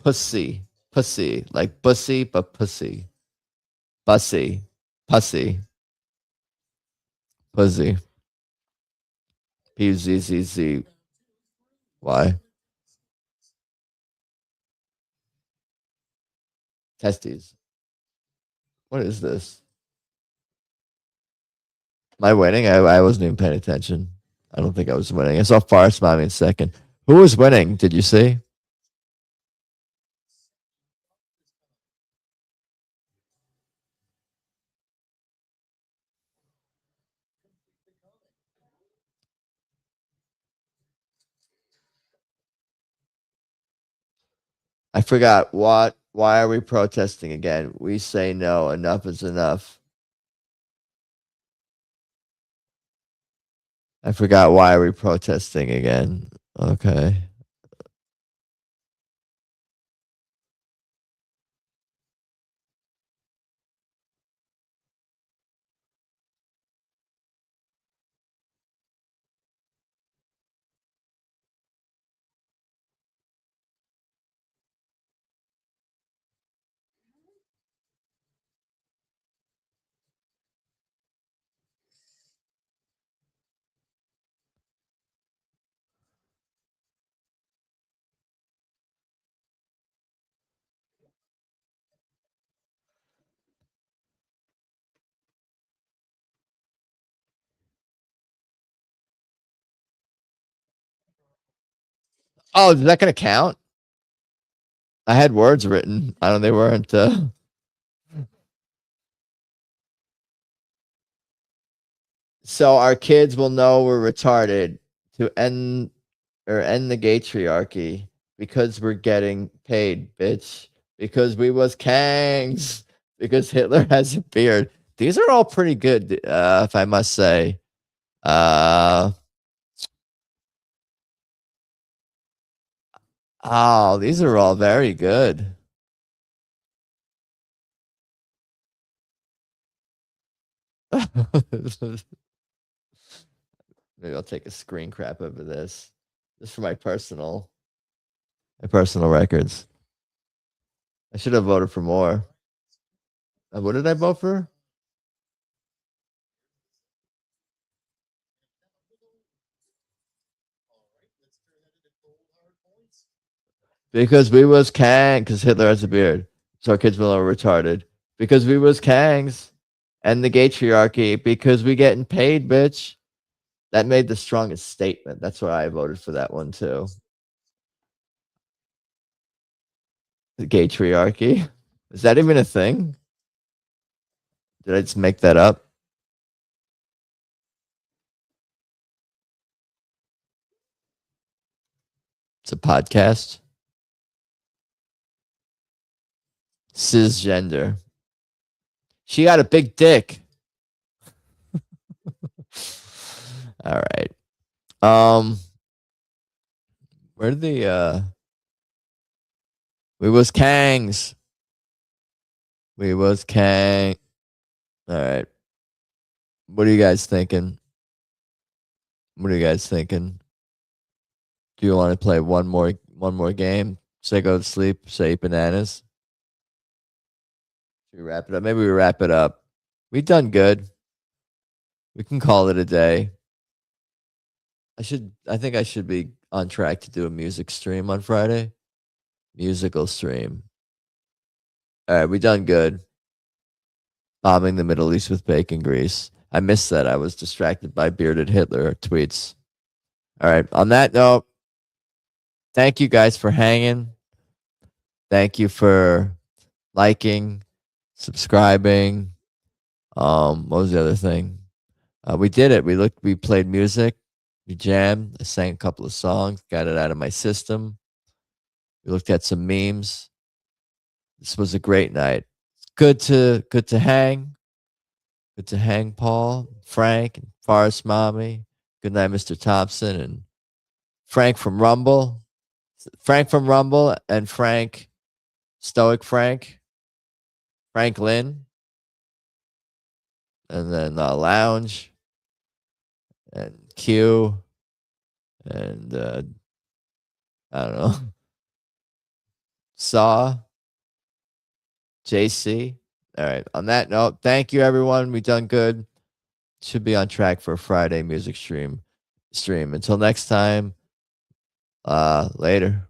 Pussy. Pussy. Like bussy, but pussy. Bussy. Pussy. Pussy. Puzzzy. Why? Testes. What is this? Am I winning? I wasn't even paying attention. I don't think I was winning. I saw Forest Mommy in second. Who was winning? Did you see? I forgot what. Why are we protesting again? We say no. Enough is enough. I forgot why are we protesting again. Okay. Oh, is that going to count? I had words written. I don't. They weren't. So our kids will know we're retarded to end the gay triarchy because we're getting paid, bitch. Because we was Kangs. Because Hitler has a beard. These are all pretty good, if I must say. Oh, these are all very good. Maybe I'll take a screen crap over this. Just for my personal records. I should have voted for more. What did I vote for? Because we was Kang, because Hitler has a beard. So our kids are retarded. Because we was Kangs. And the gatriarchy. Because we getting paid, bitch. That made the strongest statement. That's why I voted for that one too. The gatriarchy. Is that even a thing? Did I just make that up? It's a podcast. Cisgender. She got a big dick. All right. Where did the we was Kangs. We was Kang. All right. What are you guys thinking? What are you guys thinking? Do you want to play one more game? Say go to sleep, say bananas. Should we wrap it up? Maybe we wrap it up. We done good. We can call it a day. I think I should be on track to do a music stream on Friday. Musical stream. All right, we done good. Bombing the Middle East with bacon grease. I missed that. I was distracted by bearded Hitler tweets. All right. On that note, thank you guys for hanging. Thank you for liking, subscribing. What was the other thing? We did it. We played music. We jammed. I sang a couple of songs, got it out of my system. We looked at some memes. This was a great night. Good to hang. Good to hang, Paul, Frank, and Forest Mommy. Good night, Mr. Thompson, and Frank from Rumble. Frank from Rumble and Frank, Stoic Frank, Franklin, and then Lounge, and Q, and I don't know, Saw, JC. All right. On that note, thank you, everyone. We done good. Should be on track for a Friday music stream. Until next time, later.